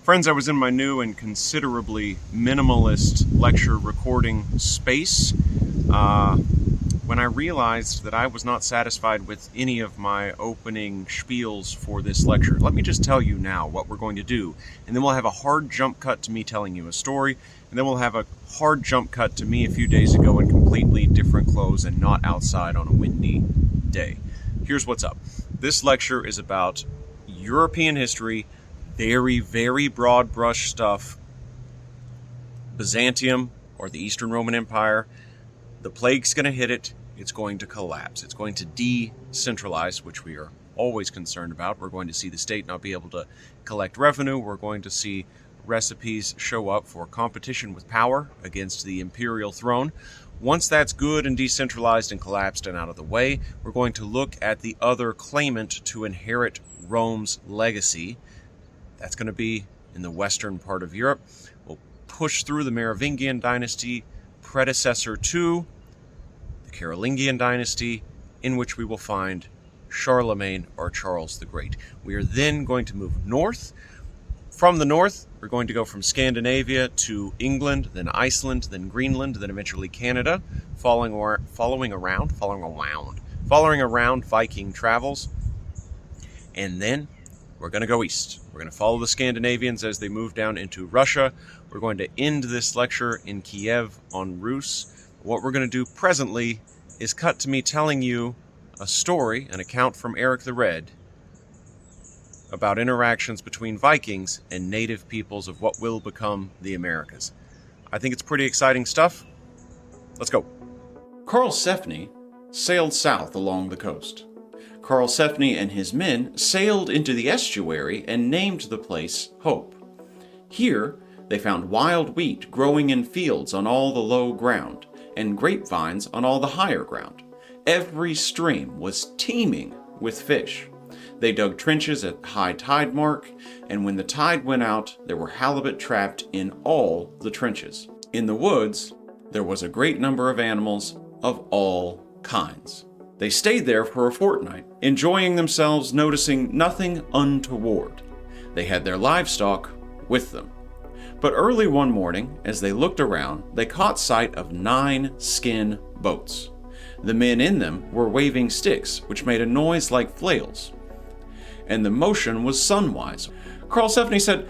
Friends, I was in my new and considerably minimalist lecture recording space when I realized that I was not satisfied with any of my opening spiels for this lecture. Let me just tell you now what we're going to do, and then we'll have a hard jump cut to me telling you a story, and then we'll have a hard jump cut to me a few days ago in completely different clothes and not outside on a windy day. Here's what's up. This lecture is about European history, very, very broad brush stuff. Byzantium, or the Eastern Roman Empire, the plague's going to hit it. It's going to collapse. It's going to decentralize, which we are always concerned about. We're going to see the state not be able to collect revenue. We're going to see recipes show up for competition with power against the imperial throne. Once that's good and decentralized and collapsed and out of the way, we're going to look at the other claimant to inherit Rome's legacy. That's going to be in the western part of Europe. We'll push through the Merovingian Dynasty, predecessor to the Carolingian Dynasty, in which we will find Charlemagne or Charles the Great. We are then going to move north. From the north, we're going to go from Scandinavia to England, then Iceland, then Greenland, then eventually Canada, following around Viking travels. And then we're going to go east. We're going to follow the Scandinavians as they move down into Russia. We're going to end this lecture in Kievan Rus. What we're going to do presently is cut to me telling you a story, an account from Eric the Red, about interactions between Vikings and native peoples of what will become the Americas. I think it's pretty exciting stuff. Let's go. Karlsefni sailed south along the coast. Karlsefni and his men sailed into the estuary and named the place Hope. Here, they found wild wheat growing in fields on all the low ground, and grapevines on all the higher ground. Every stream was teeming with fish. They dug trenches at high tide mark, and when the tide went out, there were halibut trapped in all the trenches. In the woods, there was a great number of animals of all kinds. They stayed there for a fortnight, enjoying themselves, noticing nothing untoward. They had their livestock with them. But early one morning, as they looked around, they caught sight of 9 skin boats. The men in them were waving sticks, which made a noise like flails, and the motion was sunwise. Karlsefni said,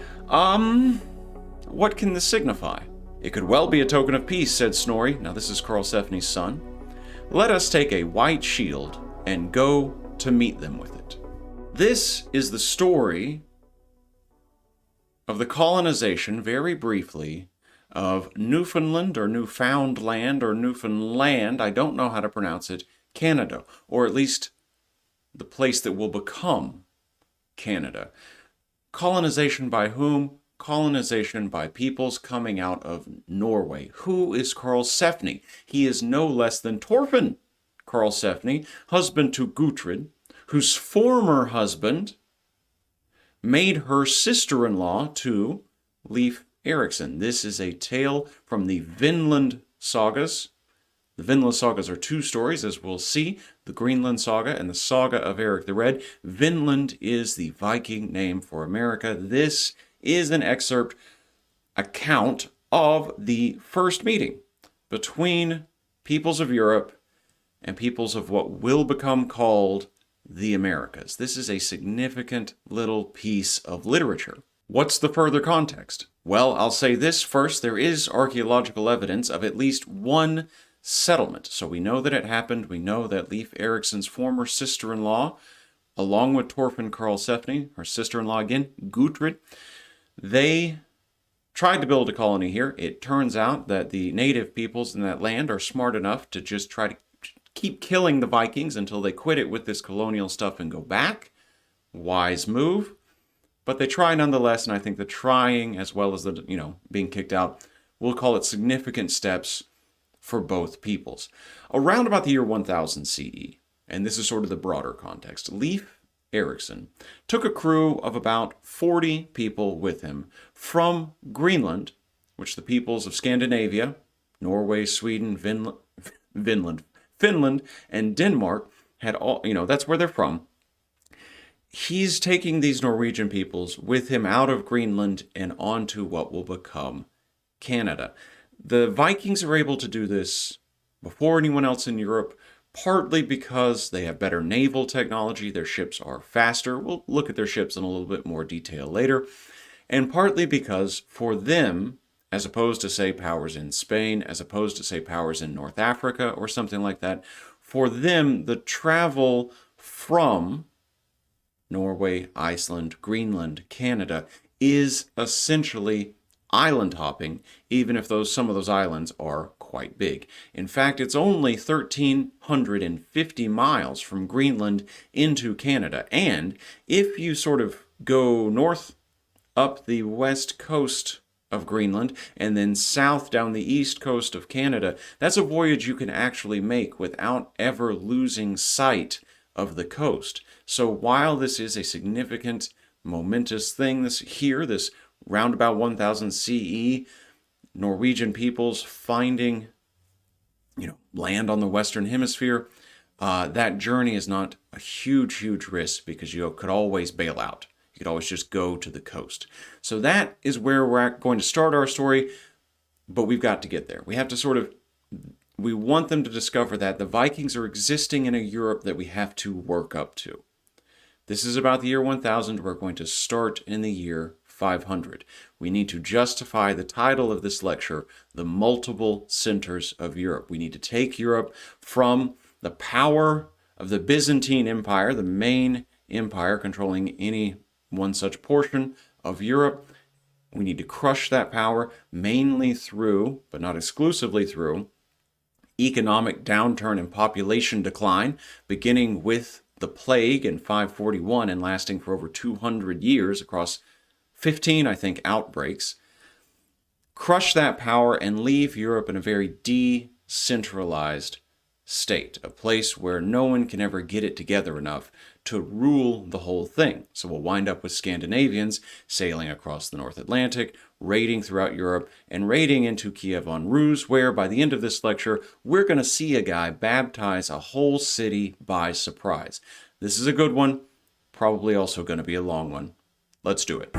what can this signify? It could well be a token of peace, said Snorri. Now this is Karlsefni's son. Let us take a white shield and go to meet them with it. This is the story of the colonization, very briefly, of Newfoundland or Newfoundland or Newfoundland, I don't know how to pronounce it, Canada, or at least the place that will become Canada. Colonization by whom? Colonization by peoples coming out of Norway. Who is Karlsefni? He is no less than Thorfinn Karlsefni, husband to Gutrid, whose former husband made her sister-in-law to Leif Erikson. This is a tale from the Vinland sagas. The Vinland sagas are 2 stories, as we'll see, the Greenland saga and the saga of Eric the Red. Vinland is the Viking name for America. This is an account of the first meeting between peoples of Europe and peoples of what will become called the Americas. This is a significant little piece of literature. What's the further context? Well, I'll say this first. There is archaeological evidence of at least one settlement. So we know that it happened. We know that Leif Erikson's former sister-in-law, along with Thorfinn Karlsefni, her sister-in-law again, Gutrid, they tried to build a colony here. It turns out that the native peoples in that land are smart enough to just try to keep killing the Vikings until they quit it with this colonial stuff and go back. Wise move. But they try nonetheless, and I think the trying, as well as the, being kicked out, we'll call it significant steps for both peoples. Around about the year 1000 CE, and this is sort of the broader context, Leif Erikson took a crew of about 40 people with him from Greenland, which the peoples of Scandinavia, Norway, Sweden, Finland, and Denmark had all, that's where they're from. he's taking these Norwegian peoples with him out of Greenland and onto what will become Canada. The Vikings are able to do this before anyone else in Europe, partly because they have better naval technology, their ships are faster. We'll look at their ships in a little bit more detail later. And partly because for them, as opposed to, say, powers in Spain, as opposed to, say, powers in North Africa or something like that, for them, the travel from Norway, Iceland, Greenland, Canada is essentially island hopping, even if some of those islands are quite big. In fact, it's only 1,350 miles from Greenland into Canada. And if you sort of go north up the west coast of Greenland and then south down the east coast of Canada, that's a voyage you can actually make without ever losing sight of the coast. So while this is a significant, momentous thing, this round about 1000 CE, Norwegian peoples finding, land on the Western Hemisphere, that journey is not a huge risk because you could always bail out. You could always just go to the coast. So that is where we're going to start our story, but we've got to get there. We have to we want them to discover that the Vikings are existing in a Europe that we have to work up to. This is about the year 1000. We're going to start in the year 500. We need to justify the title of this lecture, The Multiple Centers of Europe. We need to take Europe from the power of the Byzantine Empire, the main empire controlling any one such portion of Europe. We need to crush that power mainly through, but not exclusively through, economic downturn and population decline, beginning with the plague in 541 and lasting for over 200 years across 15, outbreaks. Crush that power and leave Europe in a very decentralized state, a place where no one can ever get it together enough to rule the whole thing. So we'll wind up with Scandinavians sailing across the North Atlantic, raiding throughout Europe, and raiding into Kievan Rus, where by the end of this lecture, we're going to see a guy baptize a whole city by surprise. This is a good one, probably also going to be a long one. Let's do it.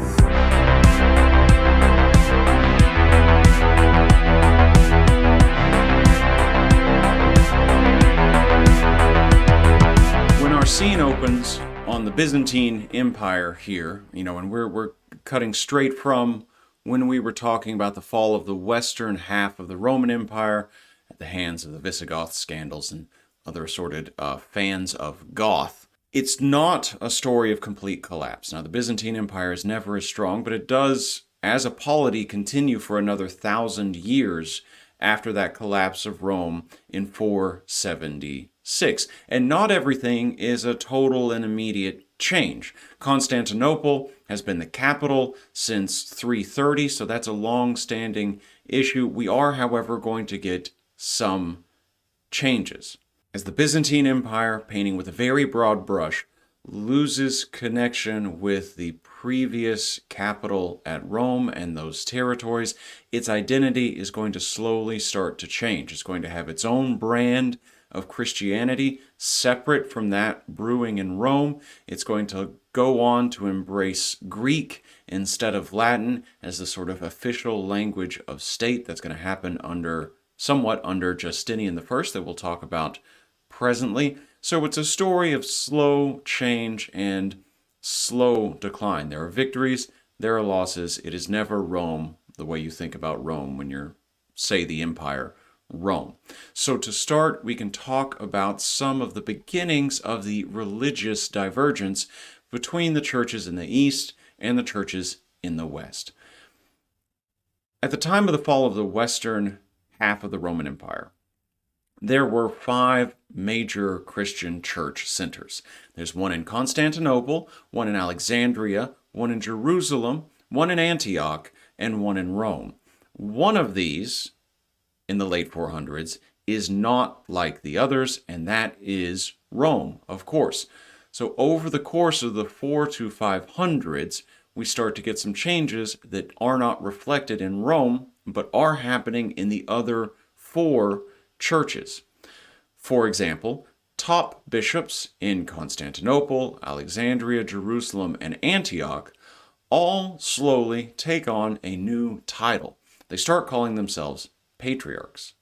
Our scene opens on the Byzantine Empire here, and we're cutting straight from when we were talking about the fall of the western half of the Roman Empire at the hands of the Visigoth scandals and other assorted fans of Goth. It's not a story of complete collapse. Now, the Byzantine Empire is never as strong, but it does, as a polity, continue for another 1,000 years after that collapse of Rome in 476. And not everything is a total and immediate change. Constantinople has been the capital since 330, so that's a long-standing issue. We are, however, going to get some changes. As the Byzantine Empire, painting with a very broad brush, loses connection with the previous capital at Rome and those territories, its identity is going to slowly start to change. It's going to have its own brand of Christianity, separate from that brewing in Rome. It's going to go on to embrace Greek instead of Latin as the sort of official language of state. That's going to happen somewhat under Justinian I that we'll talk about presently. So it's a story of slow change and slow decline. There are victories, there are losses. It is never Rome the way you think about Rome when you're, say, the empire Rome. So to start, we can talk about some of the beginnings of the religious divergence between the churches in the East and the churches in the West. At the time of the fall of the western half of the Roman Empire, there were 5 major Christian church centers. There's one in Constantinople, one in Alexandria, one in Jerusalem, one in Antioch, and one in Rome. One of these, in the late 400s, is not like the others, and that is Rome, of course. So over the course of the 4 to 500s, we start to get some changes that are not reflected in Rome, but are happening in the other 4 churches. For example, top bishops in Constantinople, Alexandria, Jerusalem, and Antioch all slowly take on a new title. They start calling themselves patriarchs.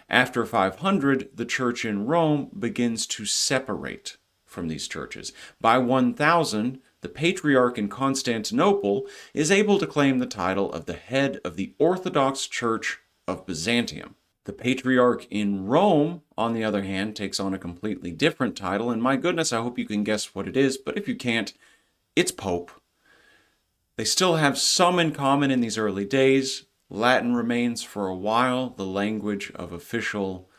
After 500, the church in Rome begins to separate from these churches. By 1000, the patriarch in Constantinople is able to claim the title of the head of the Orthodox Church of Byzantium. The patriarch in Rome, on the other hand, takes on a completely different title, and my goodness, I hope you can guess what it is, but if you can't, it's Pope. They still have some in common in these early days. Latin remains for a while the language of official,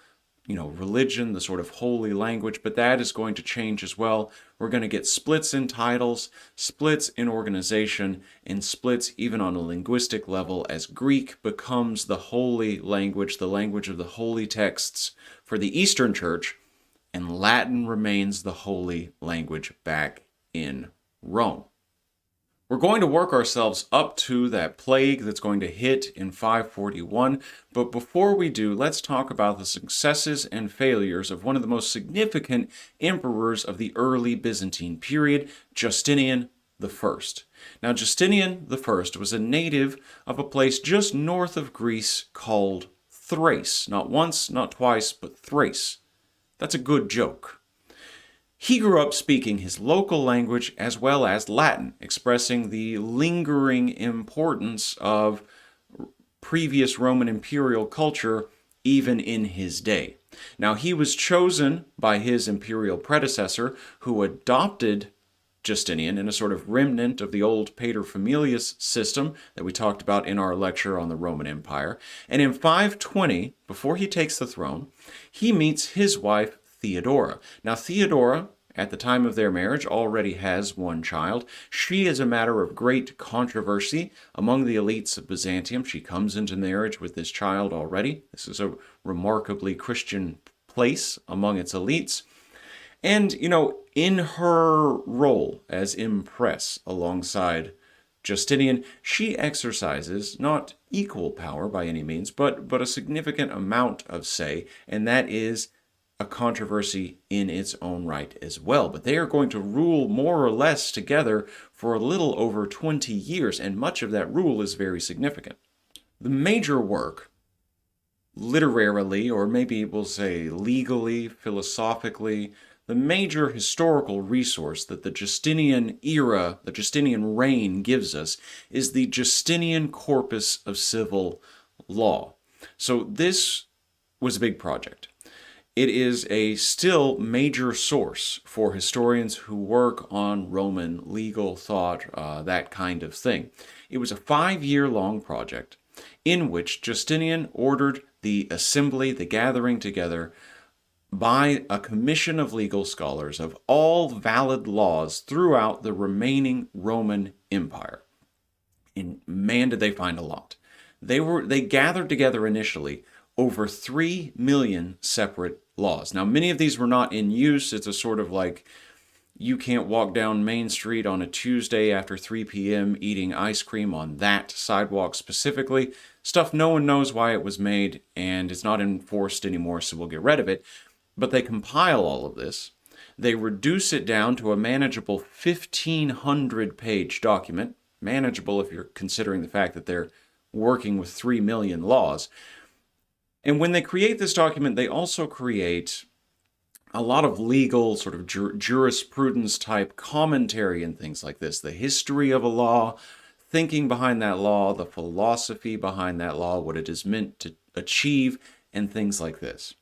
religion, the sort of holy language, but that is going to change as well. We're going to get splits in titles, splits in organization, and splits even on a linguistic level as Greek becomes the holy language, the language of the holy texts for the Eastern Church, and Latin remains the holy language back in Rome. We're going to work ourselves up to that plague that's going to hit in 541, but before we do, let's talk about the successes and failures of one of the most significant emperors of the early Byzantine period, Justinian I. Now, Justinian I was a native of a place just north of Greece called Thrace. Not once, not twice, but Thrace. That's a good joke. He grew up speaking his local language as well as Latin, expressing the lingering importance of previous Roman imperial culture even in his day. Now, he was chosen by his imperial predecessor, who adopted Justinian in a sort of remnant of the old paterfamilias system that we talked about in our lecture on the Roman Empire. And in 520, before he takes the throne, he meets his wife, Theodora. Now, Theodora, at the time of their marriage, already has one child. She is a matter of great controversy among the elites of Byzantium. She comes into marriage with this child already. This is a remarkably Christian place among its elites. And, in her role as Empress alongside Justinian, she exercises not equal power by any means, but a significant amount of say, and that is a controversy in its own right as well. But they are going to rule more or less together for a little over 20 years, and much of that rule is very significant. The major work, literarily, or maybe we'll say legally, philosophically, the major historical resource that the Justinian era, the Justinian reign gives us is the Justinian Corpus of Civil Law. So this was a big project. It is a still major source for historians who work on Roman legal thought, that kind of thing. It was a 5-year-long project in which Justinian ordered the assembly, the gathering together, by a commission of legal scholars of all valid laws throughout the remaining Roman Empire. And man, did they find a lot. They gathered together initially over 3 million separate laws. Now, many of these were not in use. It's a sort of like, you can't walk down Main Street on a Tuesday after 3 p.m. eating ice cream on that sidewalk specifically. Stuff no one knows why it was made, and it's not enforced anymore, so we'll get rid of it. But they compile all of this. They reduce it down to a manageable 1,500-page document. Manageable if you're considering the fact that they're working with 3 million laws. And when they create this document, they also create a lot of legal sort of jurisprudence type commentary and things like this. The history of a law, thinking behind that law, the philosophy behind that law, what it is meant to achieve, and things like this.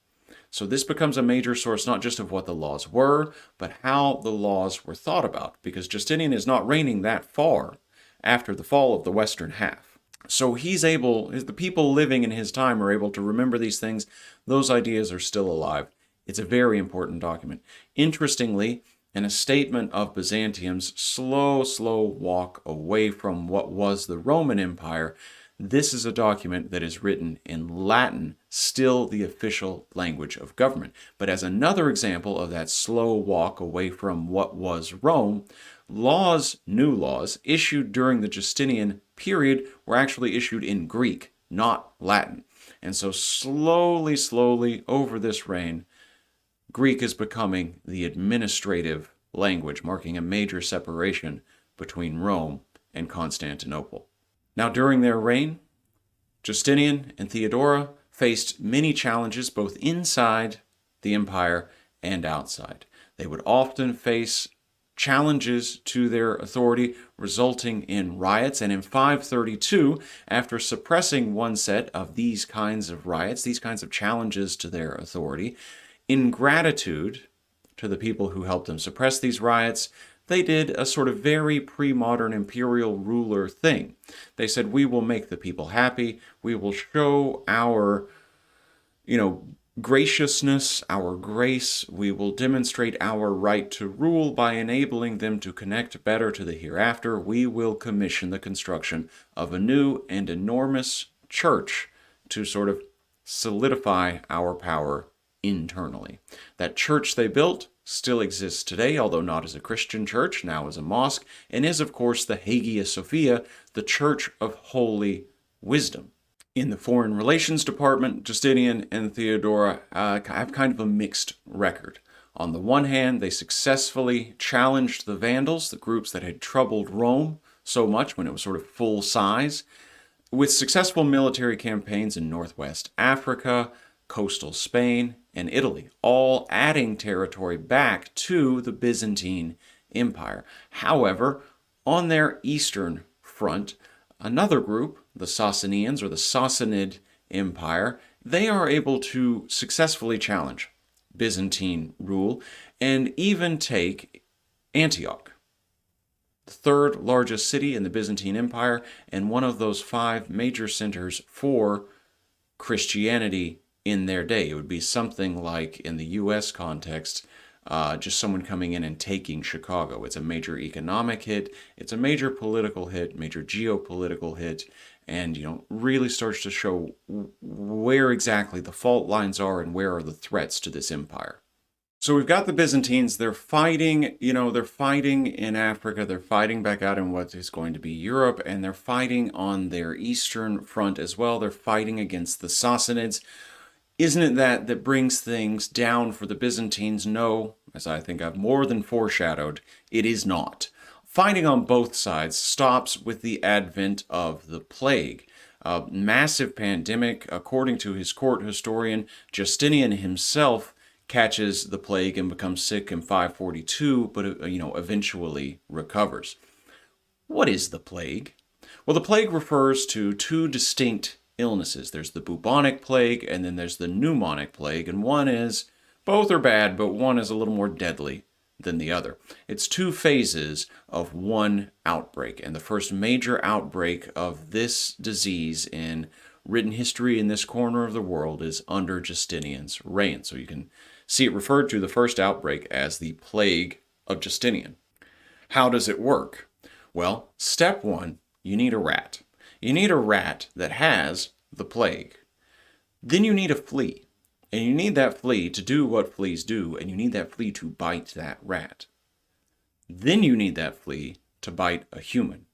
So this becomes a major source not just of what the laws were, but how the laws were thought about, because Justinian is not reigning that far after the fall of the western half. So the people living in his time are able to remember these things. Those ideas are still alive. It's a very important document. Interestingly, in a statement of Byzantium's slow walk away from what was the Roman Empire, this is a document that is written in Latin, still the official language of government. But as another example of that slow walk away from what was Rome, new laws issued during the Justinian period were actually issued in Greek, not Latin. And so slowly over this reign, Greek is becoming the administrative language, marking a major separation between Rome and Constantinople. Now, during their reign, Justinian and Theodora faced many challenges both inside the empire and outside. They would often face challenges to their authority, resulting in riots. And in 532, after suppressing one set of these kinds of riots, these kinds of challenges to their authority, in gratitude to the people who helped them suppress these riots, they did a sort of very pre-modern imperial ruler thing. They said, we will make the people happy. We will show our, graciousness, our grace. We will demonstrate our right to rule by enabling them to connect better to the hereafter. We will commission the construction of a new and enormous church to sort of solidify our power internally. That church they built still exists today, although not as a Christian church, now as a mosque, and is, of course, the Hagia Sophia, the Church of Holy Wisdom. In the Foreign Relations Department, Justinian and Theodora have kind of a mixed record. On the one hand, they successfully challenged the Vandals, the groups that had troubled Rome so much when it was sort of full size, with successful military campaigns in northwest Africa, coastal Spain, and Italy, all adding territory back to the Byzantine Empire. However, on their eastern front, another group, the Sassanians or the Sassanid Empire, they are able to successfully challenge Byzantine rule and even take Antioch, the third largest city in the Byzantine Empire and one of those 5 major centers for Christianity in their day. It would be something like, in the U.S. context, just someone coming in and taking Chicago. It's a major economic hit, it's a major political hit, major geopolitical hit, and really starts to show where exactly the fault lines are and where are the threats to this empire. So we've got the Byzantines, they're fighting, they're fighting in Africa, they're fighting back out in what is going to be Europe, and they're fighting on their eastern front as well. They're fighting against the Sassanids. Isn't it that brings things down for the Byzantines? No, as I think I've more than foreshadowed, it is not. Fighting on both sides stops with the advent of the plague. A massive pandemic, according to his court historian, Justinian himself catches the plague and becomes sick in 542, but eventually recovers. What is the plague? Well, the plague refers to 2 distinct illnesses. There's the bubonic plague and then there's the pneumonic plague, and both are bad, but one is a little more deadly than the other. It's 2 phases of one outbreak, and the first major outbreak of this disease in written history in this corner of the world is under Justinian's reign. So you can see it referred to, the first outbreak, as the Plague of Justinian. How does it work? Well, step 1, you need a rat. You need a rat that has the plague. Then you need a flea. And you need that flea to do what fleas do, and you need that flea to bite that rat. Then you need that flea to bite a human.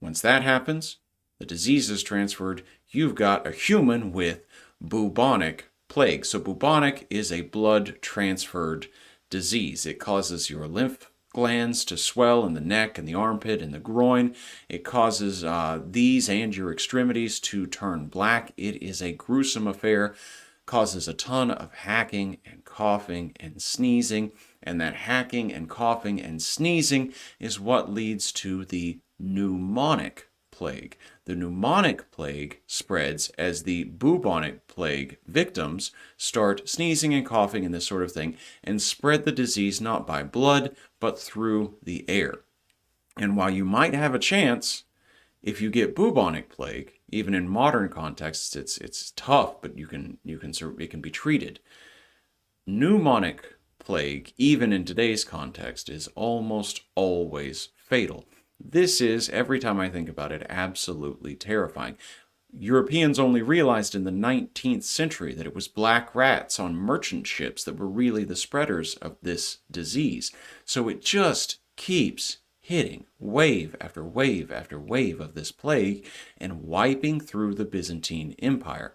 Once that happens, the disease is transferred. You've got a human with bubonic plague. So bubonic is a blood-transferred disease. It causes your lymph glands to swell in the neck and the armpit and the groin. It causes these and your extremities to turn black. It is a gruesome affair. Causes a ton of hacking and coughing and sneezing, and that hacking and coughing and sneezing is what leads to the pneumonic plague. The pneumonic plague spreads as the bubonic plague victims start sneezing and coughing and this sort of thing, and spread the disease not by blood, but through the air. And while you might have a chance, if you get bubonic plague, even in modern contexts, it's tough, but it can be treated. Pneumonic plague, even in today's context, is almost always fatal. This is, every time I think about it, absolutely terrifying. Europeans only realized in the 19th century that it was black rats on merchant ships that were really the spreaders of this disease. So it just keeps hitting wave after wave after wave of this plague and wiping through the Byzantine Empire.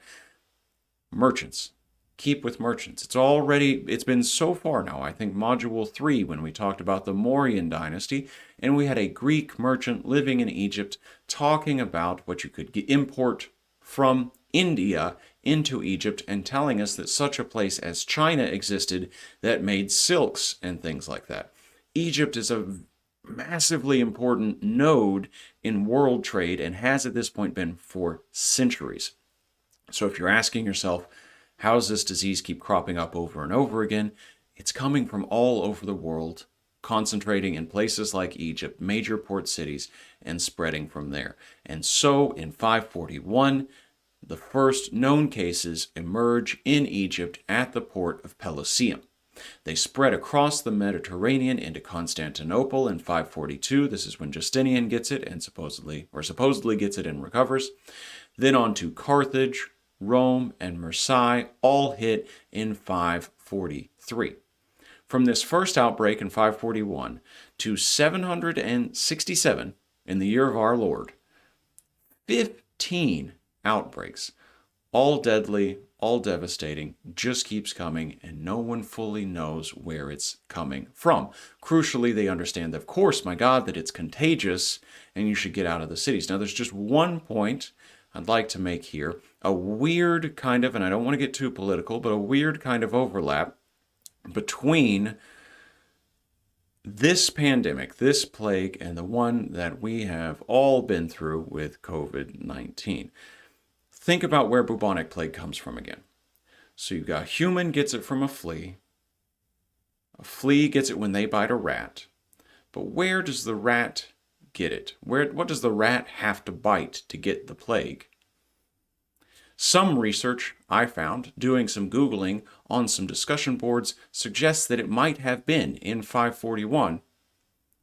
Merchants, keep with merchants. It's been so far now, I think module 3 when we talked about the Mauryan dynasty, and we had a Greek merchant living in Egypt talking about what you could import from India into Egypt and telling us that such a place as China existed that made silks and things like that. Egypt is a massively important node in world trade and has at this point been for centuries. So if you're asking yourself, how does this disease keep cropping up over and over again? It's coming from all over the world, concentrating in places like Egypt, major port cities, and spreading from there. And so in 541, the first known cases emerge in Egypt at the port of Pelusium. They spread across the Mediterranean into Constantinople in 542. This is when Justinian gets it and supposedly gets it and recovers. Then on to Carthage, Rome, and Marseille, all hit in 543. From this first outbreak in 541 to 767 in the year of our Lord, 15 outbreaks, all deadly, all devastating, just keeps coming, and no one fully knows where it's coming from. Crucially, they understand, of course, my God, that it's contagious and you should get out of the cities. Now, there's just one point I'd like to make here, a weird kind of, and I don't want to get too political, but a weird kind of overlap between this pandemic, this plague, and the one that we have all been through with COVID-19. Think about where bubonic plague comes from again. So you've got a human gets it from a flea gets it when they bite a rat, but where does the rat get it? What does the rat have to bite to get the plague? Some research I found, doing some Googling on some discussion boards, suggests that it might have been in 541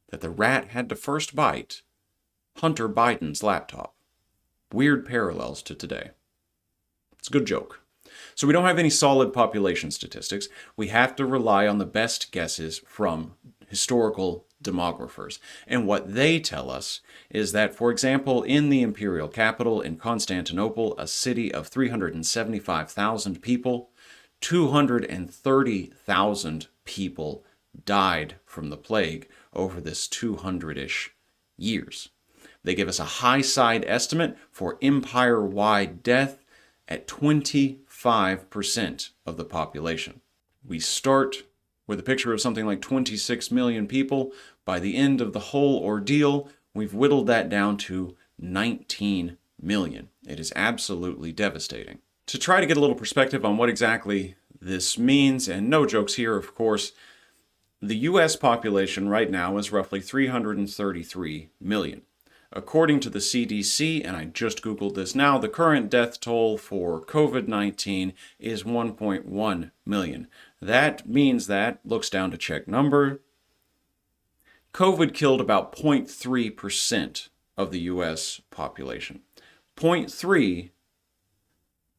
that the rat had to first bite Hunter Biden's laptop. Weird parallels to today. It's a good joke. So we don't have any solid population statistics. We have to rely on the best guesses from historical demographers. And what they tell us is that, for example, in the imperial capital in Constantinople, a city of 375,000 people, 230,000 people died from the plague over this 200-ish years. They give us a high side estimate for empire-wide death at 25% of the population. We start with a picture of something like 26 million people. By the end of the whole ordeal, we've whittled that down to 19 million. It is absolutely devastating. To try to get a little perspective on what exactly this means, and no jokes here, of course, the U.S. population right now is roughly 333 million. According to the CDC, and I just Googled this now, the current death toll for COVID-19 is 1.1 million. That means that, looks down to check number, COVID killed about 0.3% of the U.S. population. 0.3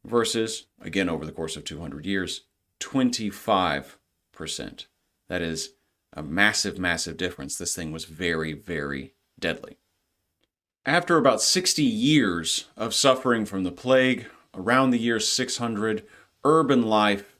versus, again over the course of 200 years, 25%. That is a massive, massive difference. This thing was very, very deadly. After about 60 years of suffering from the plague, around the year 600, urban life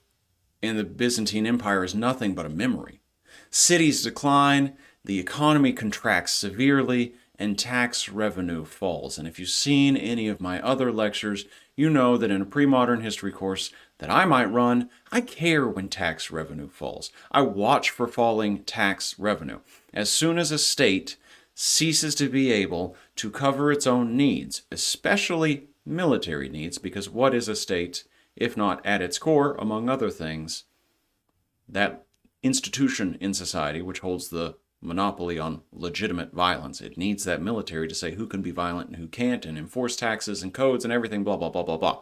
in the Byzantine Empire is nothing but a memory. Cities decline, the economy contracts severely, and tax revenue falls. And if you've seen any of my other lectures, you know that in a pre-modern history course that I might run, I care when tax revenue falls. I watch for falling tax revenue. As soon as a state ceases to be able to cover its own needs, especially military needs, because what is a state if not at its core, among other things, that institution in society which holds the monopoly on legitimate violence? It needs that military to say who can be violent and who can't, and enforce taxes and codes and everything, blah, blah, blah, blah, blah.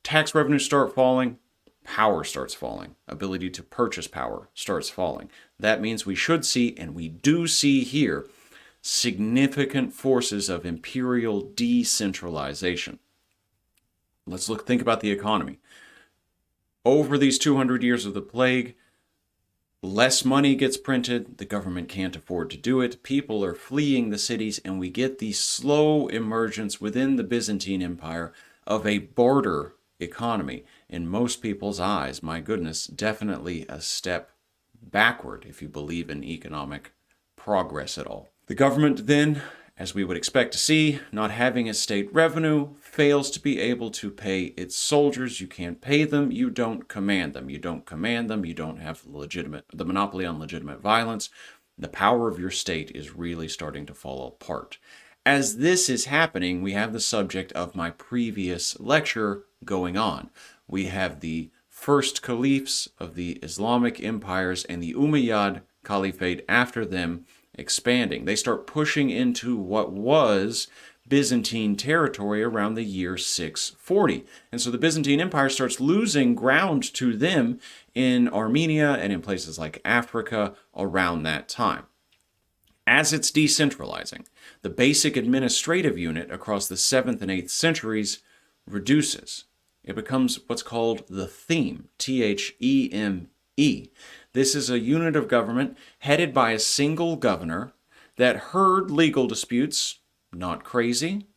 Tax revenues start falling, power starts falling. Ability to purchase power starts falling. That means we should see, and we do see here, significant forces of imperial decentralization. Let's think about the economy. Over these 200 years of the plague, less money gets printed, the government can't afford to do it, people are fleeing the cities, and we get the slow emergence within the Byzantine Empire of a barter economy. in most people's eyes, my goodness, definitely a step backward if you believe in economic progress at all. The government then, as we would expect to see, not having a state revenue, fails to be able to pay its soldiers. You can't pay them, you don't command them. You don't command them, you don't have the monopoly on legitimate violence. The power of your state is really starting to fall apart. As this is happening, we have the subject of my previous lecture going on. We have the first caliphs of the Islamic empires and the Umayyad Caliphate after them expanding. They start pushing into what was Byzantine territory around the year 640. And so the Byzantine Empire starts losing ground to them in Armenia and in places like Africa around that time. As it's decentralizing, the basic administrative unit across the 7th and 8th centuries reduces. It becomes what's called the theme, Theme. This is a unit of government headed by a single governor that heard legal disputes, not crazy,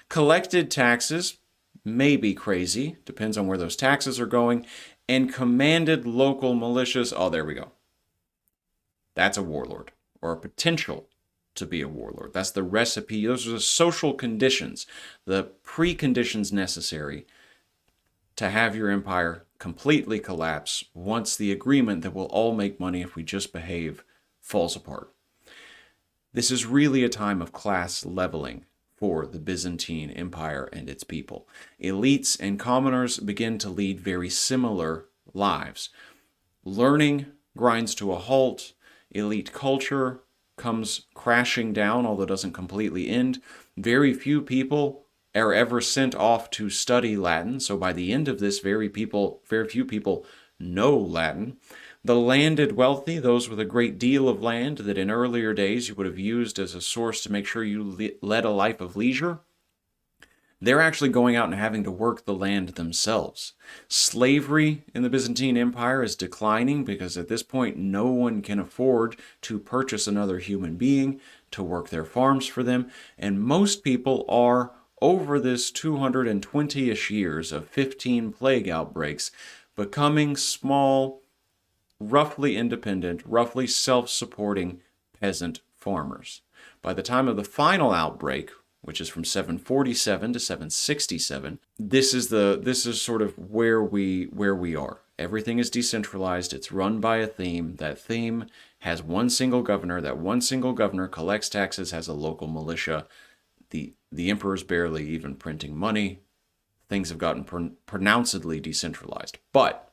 collected taxes, maybe crazy, depends on where those taxes are going, and commanded local militias. Oh, there we go. That's a warlord, or a potential to be a warlord. That's the recipe. Those are the social conditions, the preconditions necessary to have your empire completely collapse once the agreement that we'll all make money if we just behave falls apart. This is really a time of class leveling for the Byzantine Empire and its people. Elites and commoners begin to lead very similar lives. Learning grinds to a halt. Elite culture comes crashing down, although it doesn't completely end. Very few people are ever sent off to study Latin. So by the end of this, very few people know Latin. The landed wealthy, those with a great deal of land that in earlier days you would have used as a source to make sure you led a life of leisure, they're actually going out and having to work the land themselves. Slavery in the Byzantine Empire is declining because at this point no one can afford to purchase another human being to work their farms for them, and most people are, over this 220-ish years of 15 plague outbreaks, becoming small, roughly independent, roughly self-supporting peasant farmers. By the time of the final outbreak, which is from 747 to 767, this is sort of where we are. Everything is decentralized. It's run by a theme. That theme has one single governor. That one single governor collects taxes, has a local militia. The emperor's barely even printing money. Things have gotten pronouncedly decentralized. But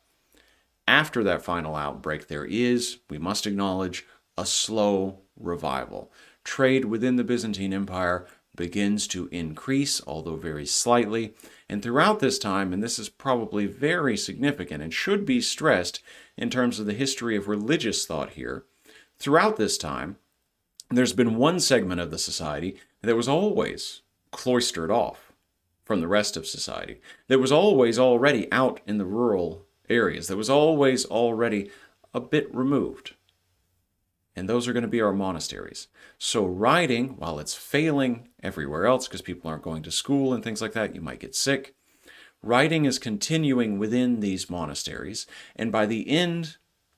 after that final outbreak, there is, we must acknowledge, a slow revival. Trade within the Byzantine Empire begins to increase, although very slightly. And throughout this time, and this is probably very significant and should be stressed in terms of the history of religious thought here, throughout this time, there's been one segment of the society that was always cloistered off from the rest of society, that was always already out in the rural areas, that was always already a bit removed. And those are going to be our monasteries. So writing, while it's failing everywhere else because people aren't going to school and things like that, you might get sick, writing is continuing within these monasteries. And by the end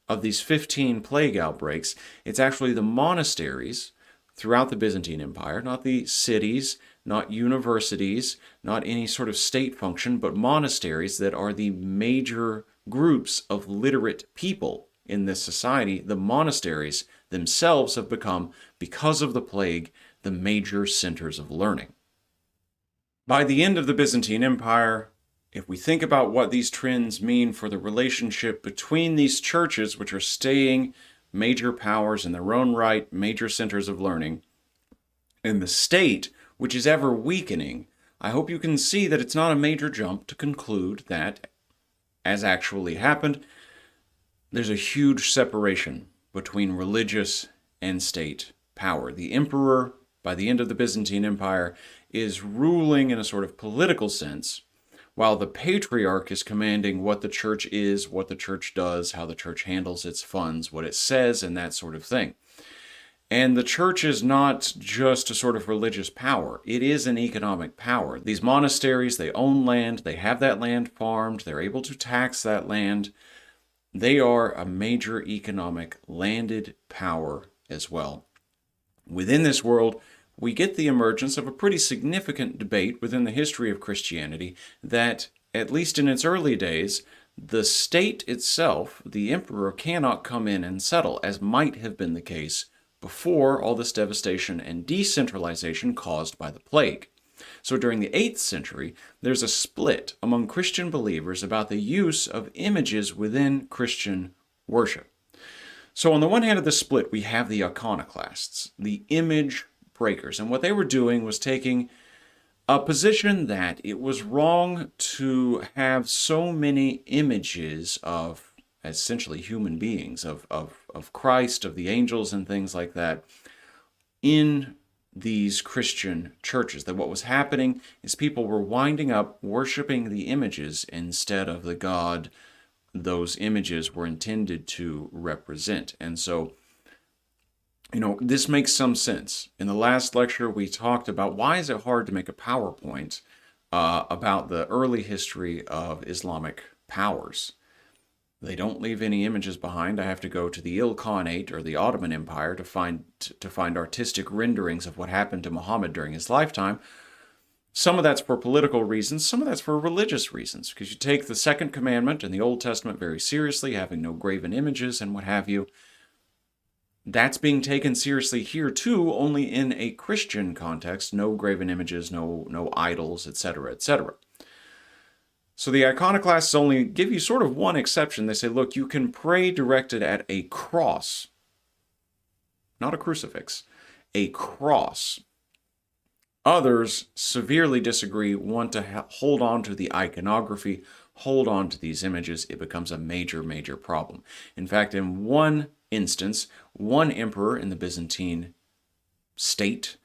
of these 15 plague outbreaks, it's actually the monasteries throughout the Byzantine Empire, not the cities, not universities, not any sort of state function, but monasteries that are the major groups of literate people in this society. The monasteries themselves have become, because of the plague, the major centers of learning. By the end of the Byzantine Empire, if we think about what these trends mean for the relationship between these churches, which are staying major powers in their own right, major centers of learning, and the state, which is ever weakening, I hope you can see that it's not a major jump to conclude that, as actually happened, there's a huge separation between religious and state power. The emperor, by the end of the Byzantine Empire, is ruling in a sort of political sense, while the patriarch is commanding what the church is, what the church does, how the church handles its funds, what it says, and that sort of thing. And the church is not just a sort of religious power. It is an economic power. These monasteries, they own land, they have that land farmed, they're able to tax that land. They are a major economic landed power as well. Within this world, we get the emergence of a pretty significant debate within the history of Christianity that, at least in its early days, the state itself, the emperor, cannot come in and settle, as might have been the case before all this devastation and decentralization caused by the plague. So during the 8th century, there's a split among Christian believers about the use of images within Christian worship. So on the one hand of the split, we have the iconoclasts, the image breakers. And what they were doing was taking a position that it was wrong to have so many images of essentially human beings, of Christ, of the angels and things like that, in these Christian churches. That what was happening is people were winding up worshiping the images instead of the God those images were intended to represent. And so, this makes some sense. In the last lecture, we talked about why is it hard to make a PowerPoint about the early history of Islamic powers. They don't leave any images behind. I have to go to the Ilkhanate or the Ottoman Empire to find artistic renderings of what happened to Muhammad during his lifetime. Some of that's for political reasons, some of that's for religious reasons, because you take the second commandment in the Old Testament very seriously, having no graven images and what have you. That's being taken seriously here too, only in a Christian context, no graven images, no idols, etc., etc. So the iconoclasts only give you sort of one exception. They say, look, you can pray directed at a cross, not a crucifix, a cross. Others severely disagree, want to hold on to the iconography, hold on to these images. It becomes a major, major problem. In fact, in one instance, one emperor in the Byzantine state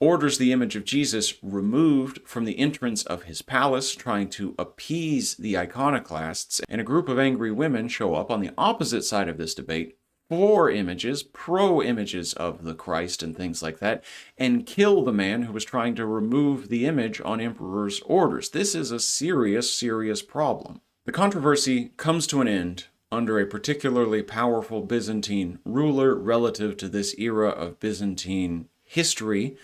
orders the image of Jesus removed from the entrance of his palace, trying to appease the iconoclasts, and a group of angry women show up on the opposite side of this debate for images, pro-images of the Christ and things like that, and kill the man who was trying to remove the image on emperor's orders. This is a serious, serious problem. The controversy comes to an end under a particularly powerful Byzantine ruler relative to this era of Byzantine history,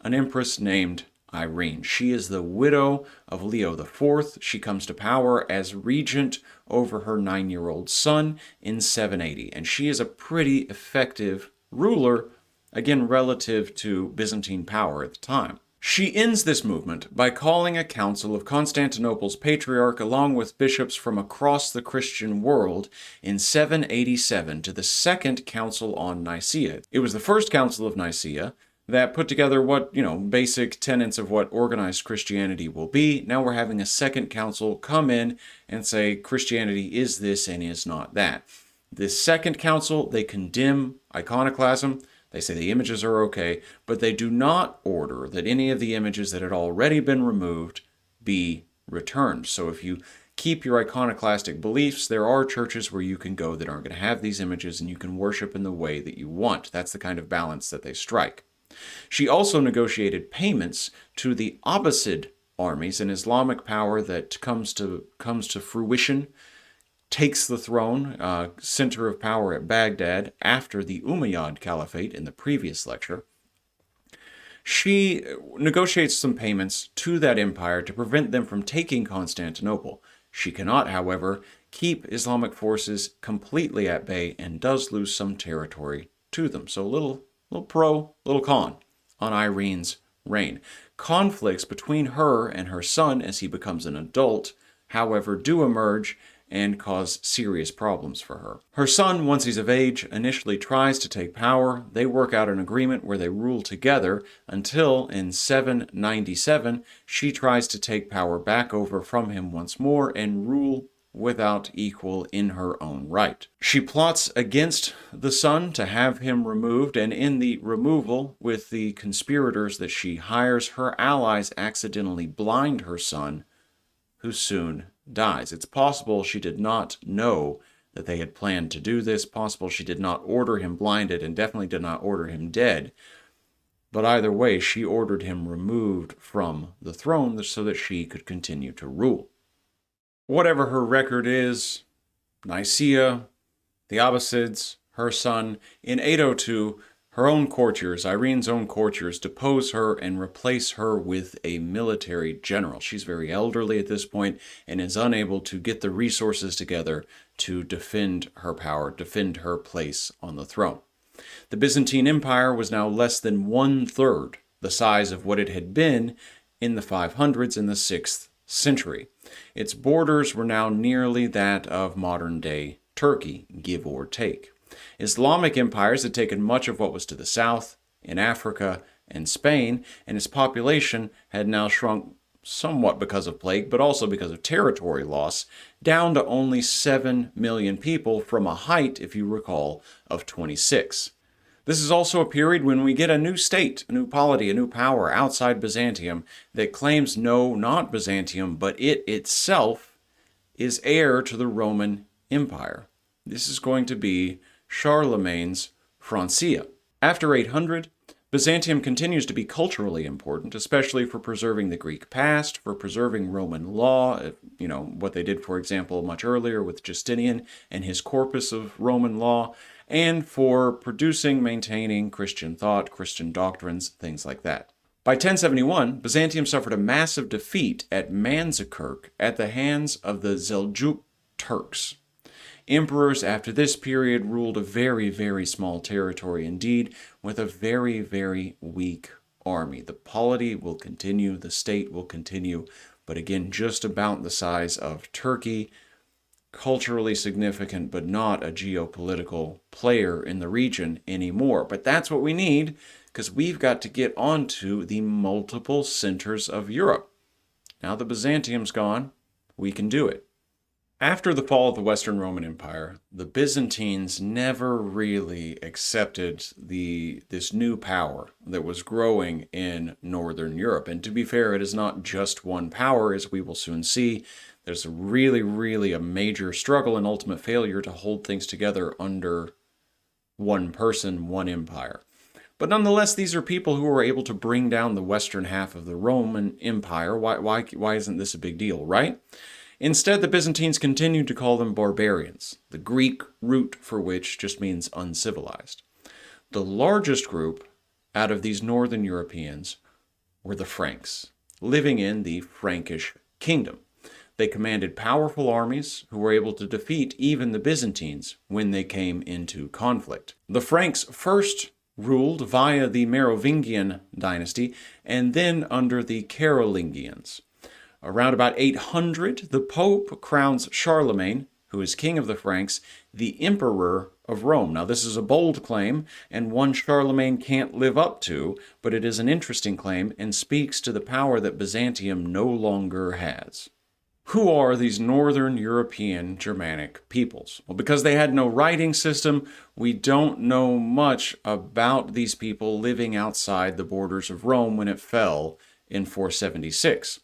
an empress named Irene. She is the widow of Leo IV. She comes to power as regent over her 9-year-old son in 780. And she is a pretty effective ruler, again, relative to Byzantine power at the time. She ends this movement by calling a council of Constantinople's patriarch along with bishops from across the Christian world in 787 to the Second Council on Nicaea. It was the First Council of Nicaea that put together what, basic tenets of what organized Christianity will be. Now we're having a second council come in and say Christianity is this and is not that. This second council, they condemn iconoclasm. They say the images are okay, but they do not order that any of the images that had already been removed be returned. So if you keep your iconoclastic beliefs, there are churches where you can go that aren't going to have these images and you can worship in the way that you want. That's the kind of balance that they strike. She also negotiated payments to the Abbasid armies, an Islamic power that comes to fruition, takes the throne, center of power at Baghdad after the Umayyad Caliphate in the previous lecture. She negotiates some payments to that empire to prevent them from taking Constantinople. She cannot, however, keep Islamic forces completely at bay and does lose some territory to them. So a little pro, little con on Irene's reign. Conflicts between her and her son as he becomes an adult, however, do emerge and cause serious problems for her. Her son, once he's of age, initially tries to take power. They work out an agreement where they rule together until in 797, she tries to take power back over from him once more and rule without equal in her own right. She plots against the son to have him removed, and in the removal, with the conspirators that she hires, her allies accidentally blind her son, who soon dies. It's possible she did not know that they had planned to do this. Possible she did not order him blinded and definitely did not order him dead. But either way, she ordered him removed from the throne so that she could continue to rule. Whatever her record is, Nicaea, the Abbasids, her son, in 802, her own courtiers, Irene's own courtiers, depose her and replace her with a military general. She's very elderly at this point and is unable to get the resources together to defend her power, defend her place on the throne. The Byzantine Empire was now less than 1/3 the size of what it had been in the 500s in the 6th century. Its borders were now nearly that of modern-day Turkey, give or take. Islamic empires had taken much of what was to the south, in Africa and Spain, and its population had now shrunk somewhat because of plague, but also because of territory loss, down to only 7 million people from a height, if you recall, of 26. This is also a period when we get a new state, a new polity, a new power outside Byzantium that claims no, not Byzantium, but it itself is heir to the Roman Empire. This is going to be Charlemagne's Francia. After 800, Byzantium continues to be culturally important, especially for preserving the Greek past, for preserving Roman law, what they did, for example, much earlier with Justinian and his corpus of Roman law, and for producing, maintaining Christian thought, Christian doctrines, things like that. By 1071, Byzantium suffered a massive defeat at Manzikert at the hands of the Seljuk Turks. Emperors after this period ruled a very, very small territory indeed, with a very, very weak army. The polity will continue, the state will continue, but again, just about the size of Turkey, culturally significant, but not a geopolitical player in the region anymore. But that's what we need, because we've got to get onto the multiple centers of Europe. Now that Byzantium's gone, we can do it. After the fall of the Western Roman Empire, the Byzantines never really accepted this new power that was growing in Northern Europe. And to be fair, it is not just one power, as we will soon see. There's really, really a major struggle and ultimate failure to hold things together under one person, one empire. But nonetheless, these are people who were able to bring down the western half of the Roman Empire. Why isn't this a big deal, right? Instead, the Byzantines continued to call them barbarians, the Greek root for which just means uncivilized. The largest group out of these northern Europeans were the Franks, living in the Frankish kingdom. They commanded powerful armies who were able to defeat even the Byzantines when they came into conflict. The Franks first ruled via the Merovingian Dynasty and then under the Carolingians. Around about 800, the Pope crowns Charlemagne, who is king of the Franks, the emperor of Rome. Now, this is a bold claim, and one Charlemagne can't live up to, but it is an interesting claim and speaks to the power that Byzantium no longer has. Who are these northern European Germanic peoples? Well, because they had no writing system, we don't know much about these people living outside the borders of Rome when it fell in 476.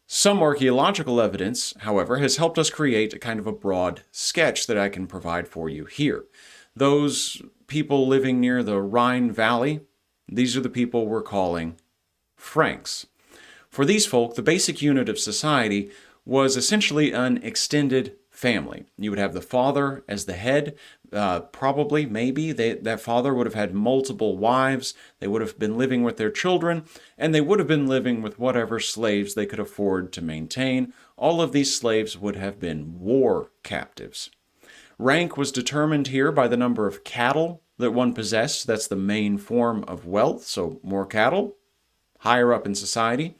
Some archaeological evidence, however, has helped us create a kind of a broad sketch that I can provide for you here. Those people living near the Rhine Valley, these are the people we're calling Franks. For these folk, the basic unit of society was essentially an extended family. You would have the father as the head, probably, maybe, that father would have had multiple wives, they would have been living with their children, and they would have been living with whatever slaves they could afford to maintain. All of these slaves would have been war captives. Rank was determined here by the number of cattle that one possessed. That's the main form of wealth, so more cattle, higher up in society.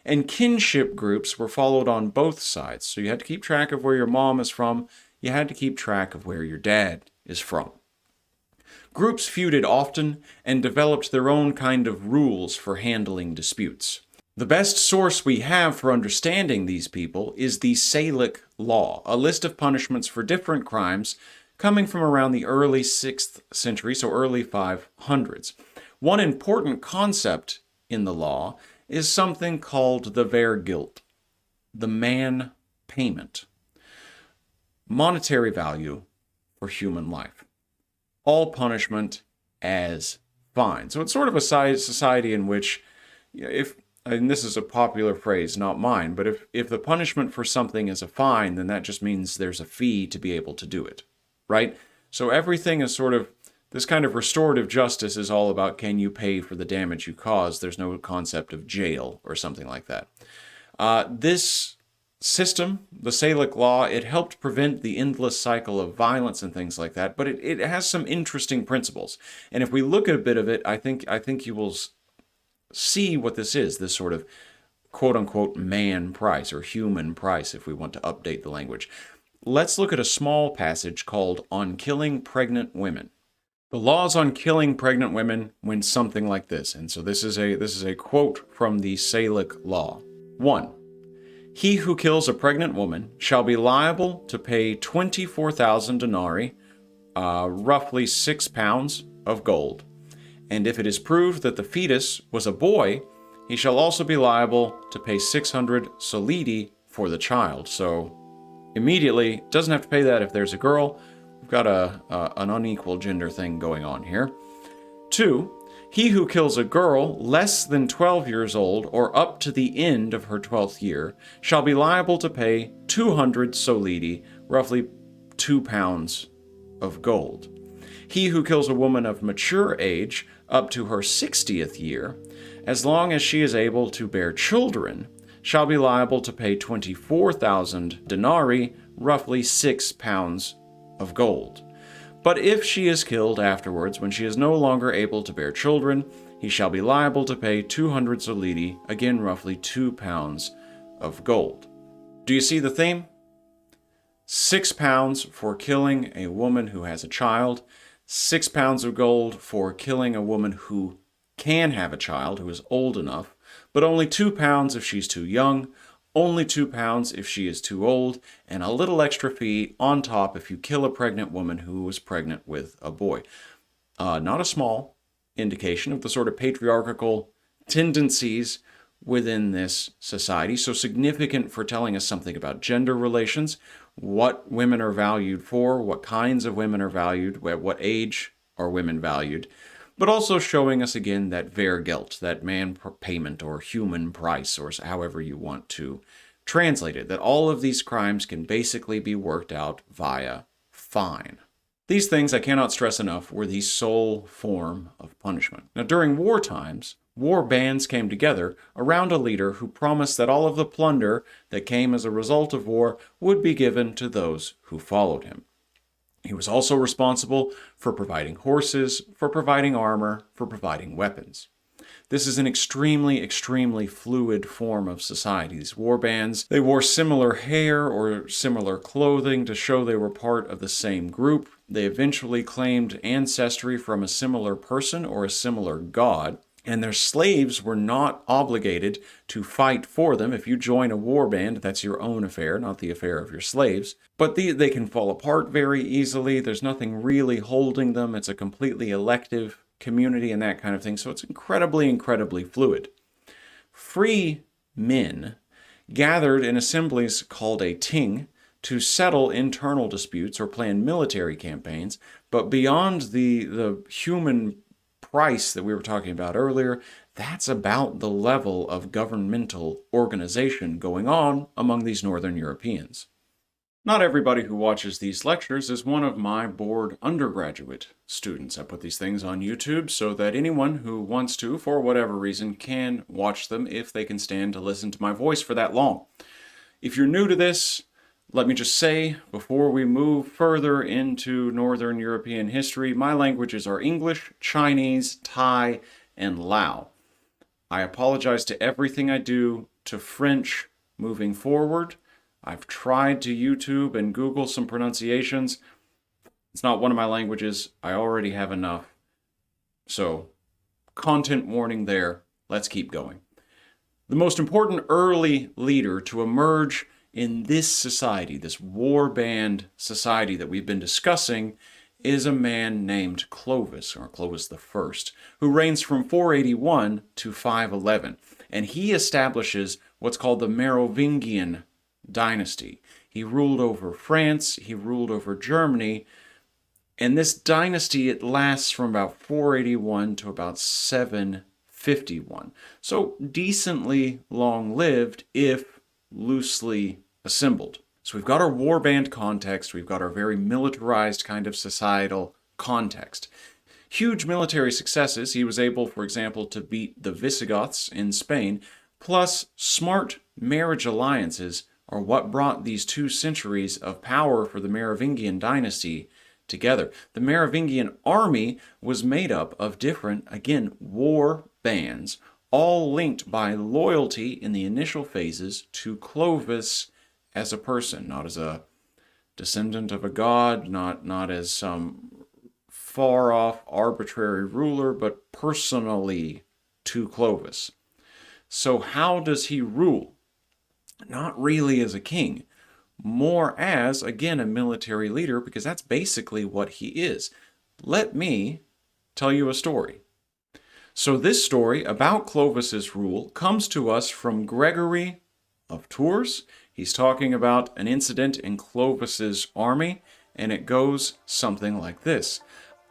And kinship groups were followed on both sides. So you had to keep track of where your mom is from. You had to keep track of where your dad is from. Groups feuded often and developed their own kind of rules for handling disputes. The best source we have for understanding these people is the Salic Law, a list of punishments for different crimes coming from around the early 6th century, so early 500s. One important concept in the law is something called the Wehrgilt, the man payment. Monetary value for human life. All punishment as fine. So it's sort of a society in which, and this is a popular phrase, not mine, but if the punishment for something is a fine, then that just means there's a fee to be able to do it, right? So everything is sort of, this kind of restorative justice is all about, can you pay for the damage you caused? There's no concept of jail or something like that. This system, the Salic law, it helped prevent the endless cycle of violence and things like that, but it has some interesting principles. And if we look at a bit of it, I think you will see what this is, this sort of quote-unquote man price, or human price, if we want to update the language. Let's look at a small passage called On Killing Pregnant Women. The laws on killing pregnant women went something like this, and so this is a quote from the Salic law. 1. He who kills a pregnant woman shall be liable to pay 24,000 denarii, roughly 6 pounds of gold. And if it is proved that the fetus was a boy, he shall also be liable to pay 600 solidi for the child. So immediately, doesn't have to pay that if there's a girl. We've got an unequal gender thing going on here. 2, he who kills a girl less than 12 years old or up to the end of her 12th year shall be liable to pay 200 solidi, roughly 2 pounds of gold. He who kills a woman of mature age up to her 60th year, as long as she is able to bear children, shall be liable to pay 24,000 denarii, roughly 6 pounds of gold. But if she is killed afterwards, when she is no longer able to bear children, he shall be liable to pay 200 solidi, again roughly 2 pounds of gold. Do you see the theme? 6 pounds for killing a woman who has a child, 6 pounds of gold for killing a woman who can have a child, who is old enough, but only 2 pounds if she's too young, only 2 pounds if she is too old, and a little extra fee on top if you kill a pregnant woman who was pregnant with a boy. Not a small indication of the sort of patriarchal tendencies within this society, so significant for telling us something about gender relations, what women are valued for, what kinds of women are valued, at what age are women valued, but also showing us again that Wehrgeld, that man payment or human price, or however you want to translate it, that all of these crimes can basically be worked out via fine. These things, I cannot stress enough, were the sole form of punishment. Now, during war times, war bands came together around a leader who promised that all of the plunder that came as a result of war would be given to those who followed him. He was also responsible for providing horses, for providing armor, for providing weapons. This is an extremely, extremely fluid form of society. These war bands, they wore similar hair or similar clothing to show they were part of the same group. They eventually claimed ancestry from a similar person or a similar god. And their slaves were not obligated to fight for them. If you join a war band, that's your own affair, not the affair of your slaves. But they can fall apart very easily. There's nothing really holding them. It's a completely elective community and that kind of thing. So it's incredibly, incredibly fluid. Free men gathered in assemblies called a ting to settle internal disputes or plan military campaigns. But beyond the human price that we were talking about earlier, that's about the level of governmental organization going on among these Northern Europeans. Not everybody who watches these lectures is one of my bored undergraduate students. I put these things on YouTube so that anyone who wants to, for whatever reason, can watch them if they can stand to listen to my voice for that long. If you're new to this, let me just say, before we move further into Northern European history, my languages are English, Chinese, Thai, and Lao. I apologize to everything I do to French moving forward. I've tried to YouTube and Google some pronunciations. It's not one of my languages. I already have enough. So, content warning there. Let's keep going. The most important early leader to emerge in this society, this war band society that we've been discussing, is a man named Clovis, or Clovis I, who reigns from 481 to 511. And he establishes what's called the Merovingian Dynasty. He ruled over France, he ruled over Germany, And this dynasty, it lasts from about 481 to about 751. So decently long-lived if loosely assembled. So we've got our warband context, we've got our very militarized kind of societal context. Huge military successes. He was able, for example, to beat the Visigoths in Spain, plus smart marriage alliances are what brought these 2 centuries of power for the Merovingian Dynasty together. The Merovingian army was made up of different, again, war bands, all linked by loyalty in the initial phases to Clovis as a person, not as a descendant of a god, not as some far-off arbitrary ruler, but personally to Clovis. So how does he rule? Not really as a king, more as, again, a military leader, because that's basically what he is. Let me tell you a story. So this story about Clovis's rule comes to us from Gregory of Tours. He's talking about an incident in Clovis's army, and it goes something like this.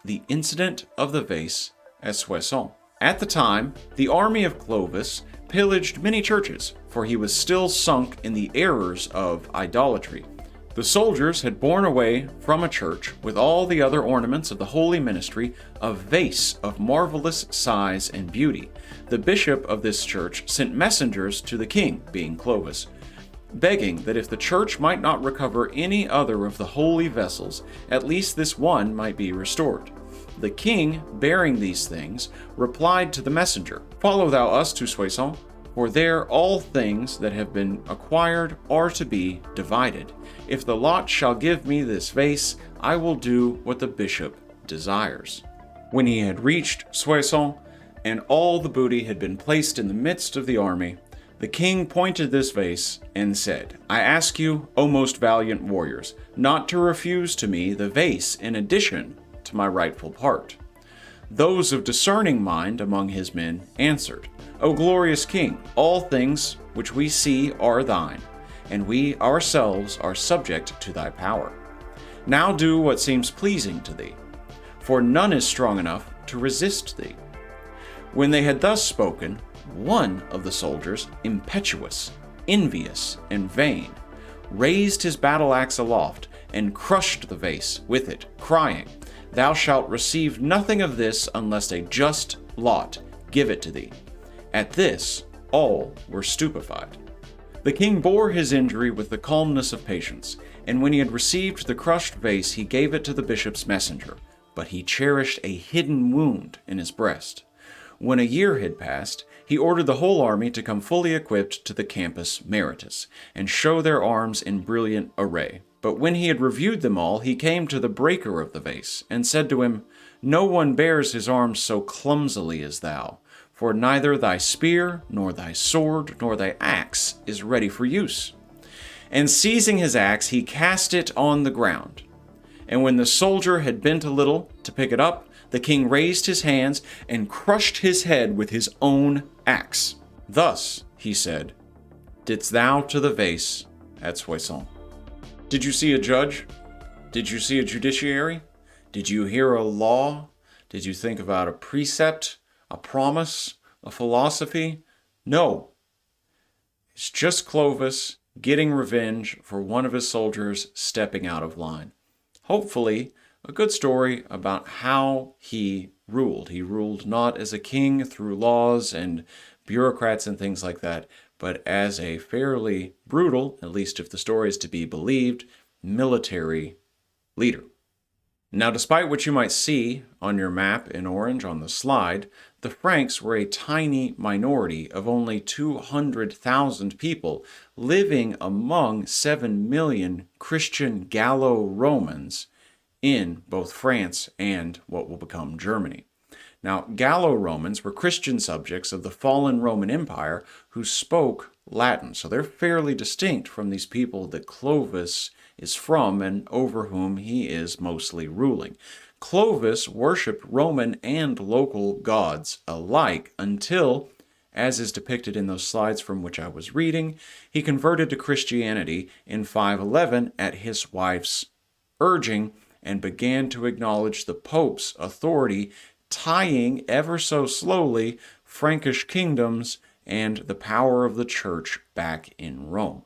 The incident of the vase at Soissons. At the time, the army of Clovis pillaged many churches, for he was still sunk in the errors of idolatry. The soldiers had borne away from a church, with all the other ornaments of the holy ministry, a vase of marvelous size and beauty. The bishop of this church sent messengers to the king, being Clovis, begging that if the church might not recover any other of the holy vessels, at least this one might be restored. The king, bearing these things, replied to the messenger, "Follow thou us to Soissons, for there all things that have been acquired are to be divided. If the lot shall give me this vase, I will do what the bishop desires." When he had reached Soissons, and all the booty had been placed in the midst of the army, the king pointed this vase and said, "I ask you, O most valiant warriors, not to refuse to me the vase in addition to my rightful part." Those of discerning mind among his men answered, "O glorious king, all things which we see are thine, and we ourselves are subject to thy power. Now do what seems pleasing to thee, for none is strong enough to resist thee." When they had thus spoken, one of the soldiers, impetuous, envious, and vain, raised his battle axe aloft and crushed the vase with it, crying, "Thou shalt receive nothing of this unless a just lot give it to thee." At this, all were stupefied. The king bore his injury with the calmness of patience, and when he had received the crushed vase, he gave it to the bishop's messenger, but he cherished a hidden wound in his breast. When a year had passed, he ordered the whole army to come fully equipped to the Campus Maritus, and show their arms in brilliant array. But when he had reviewed them all, he came to the breaker of the vase, and said to him, "No one bears his arms so clumsily as thou, for neither thy spear, nor thy sword, nor thy axe is ready for use." And seizing his axe, he cast it on the ground. And when the soldier had bent a little to pick it up, the king raised his hands and crushed his head with his own axe. "Thus," he said, "didst thou to the vase at Soissons." Did you see a judge? Did you see a judiciary? Did you hear a law? Did you think about a precept, a promise, a philosophy? No. It's just Clovis getting revenge for one of his soldiers stepping out of line. Hopefully, a good story about how he ruled. He ruled not as a king through laws and bureaucrats and things like that, but as a fairly brutal, at least if the story is to be believed, military leader. Now, despite what you might see on your map in orange on the slide, the Franks were a tiny minority of only 200,000 people living among 7 million Christian Gallo-Romans in both France and what will become Germany. Now, Gallo-Romans were Christian subjects of the fallen Roman Empire who spoke Latin, so they're fairly distinct from these people that Clovis is from and over whom he is mostly ruling. Clovis worshipped Roman and local gods alike until, as is depicted in those slides from which I was reading, he converted to Christianity in 511 at his wife's urging, and began to acknowledge the Pope's authority, tying ever so slowly Frankish kingdoms and the power of the church back in Rome.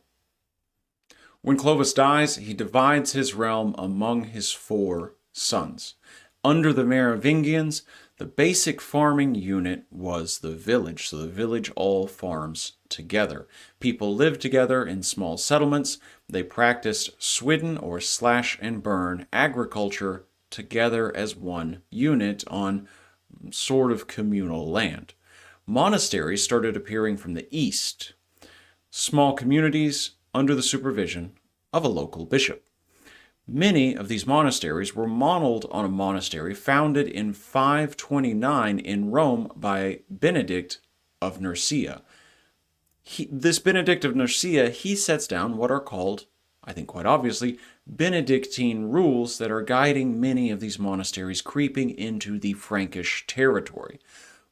When Clovis dies, he divides his realm among his 4 sons. Under the Merovingians, the basic farming unit was the village, so the village all farms together. People lived together in small settlements. They practiced swidden or slash and burn agriculture together as one unit on sort of communal land. Monasteries started appearing from the east, small communities under the supervision of a local bishop. Many of these monasteries were modeled on a monastery founded in 529 in Rome by Benedict of Nursia. This Benedict of Nursia, he sets down what are called, I think quite obviously, Benedictine rules that are guiding many of these monasteries creeping into the Frankish territory.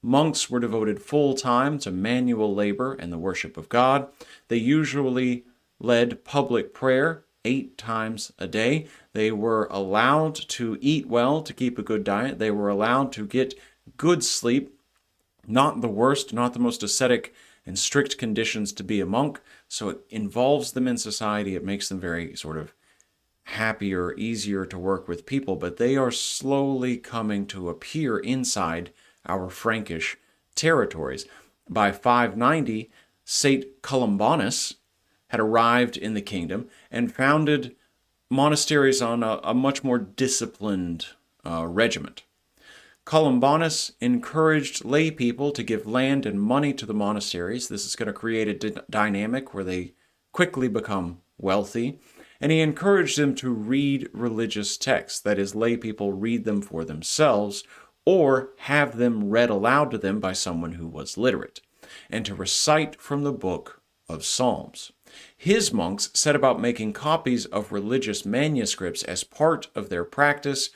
Monks were devoted full-time to manual labor and the worship of God. They usually led public prayer 8 times a day. They were allowed to eat well to keep a good diet. They were allowed to get good sleep, not the worst, not the most ascetic and strict conditions to be a monk. So it involves them in society. It makes them very sort of happier, easier to work with people, but they are slowly coming to appear inside our Frankish territories. By 590, Saint Columbanus had arrived in the kingdom and founded monasteries on a much more disciplined regiment. Columbanus encouraged lay people to give land and money to the monasteries. This is going to create a dynamic where they quickly become wealthy. And he encouraged them to read religious texts, that is, lay people read them for themselves or have them read aloud to them by someone who was literate, and to recite from the book of Psalms. His monks set about making copies of religious manuscripts as part of their practice,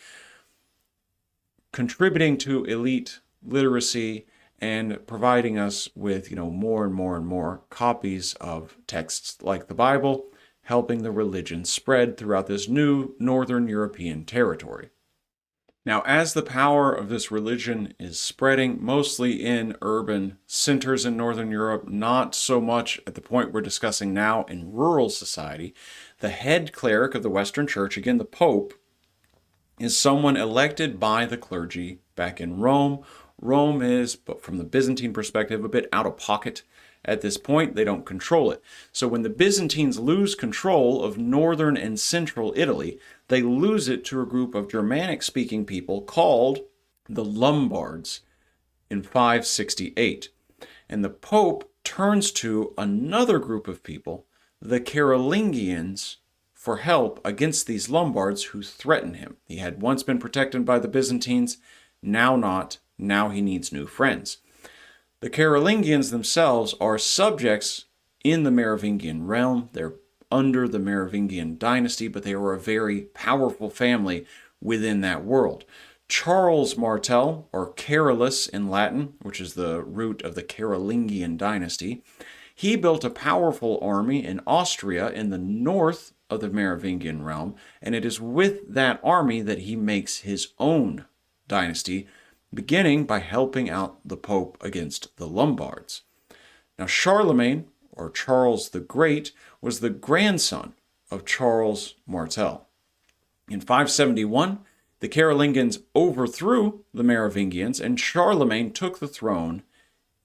contributing to elite literacy and providing us with, more and more and more copies of texts like the Bible, helping the religion spread throughout this new northern European territory. Now, as the power of this religion is spreading, mostly in urban centers in Northern Europe, not so much at the point we're discussing now in rural society, the head cleric of the Western Church, again the Pope, is someone elected by the clergy back in Rome. Rome is, but from the Byzantine perspective, a bit out of pocket at this point. They don't control it. So when the Byzantines lose control of northern and central Italy, they lose it to a group of Germanic-speaking people called the Lombards in 568. And the Pope turns to another group of people, the Carolingians, for help against these Lombards who threaten him. He had once been protected by the Byzantines, now not. Now he needs new friends. The Carolingians themselves are subjects in the Merovingian realm. They're under the Merovingian Dynasty, but they were a very powerful family within that world. Charles Martel, or Carolus in Latin, which is the root of the Carolingian Dynasty, he built a powerful army in Austria in the north of the Merovingian realm, and it is with that army that he makes his own dynasty, beginning by helping out the Pope against the Lombards. Now, Charlemagne, or Charles the Great, was the grandson of Charles Martel. In 571, the Carolingians overthrew the Merovingians, and Charlemagne took the throne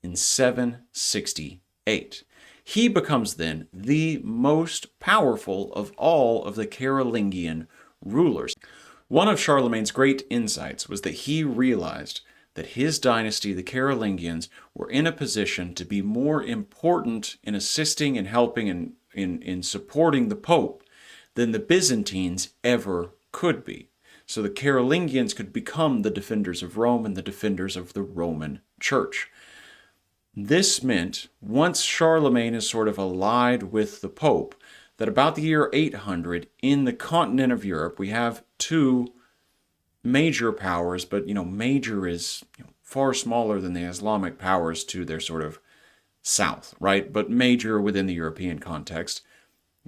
in 768. He becomes then the most powerful of all of the Carolingian rulers. One of Charlemagne's great insights was that he realized that his dynasty, the Carolingians, were in a position to be more important in assisting and helping and in supporting the Pope than the Byzantines ever could be. So the Carolingians could become the defenders of Rome and the defenders of the Roman Church. This meant, once Charlemagne is sort of allied with the Pope, that about the year 800, in the continent of Europe, we have two major powers, but, major is far smaller than the Islamic powers to their sort of south, right? But major within the European context.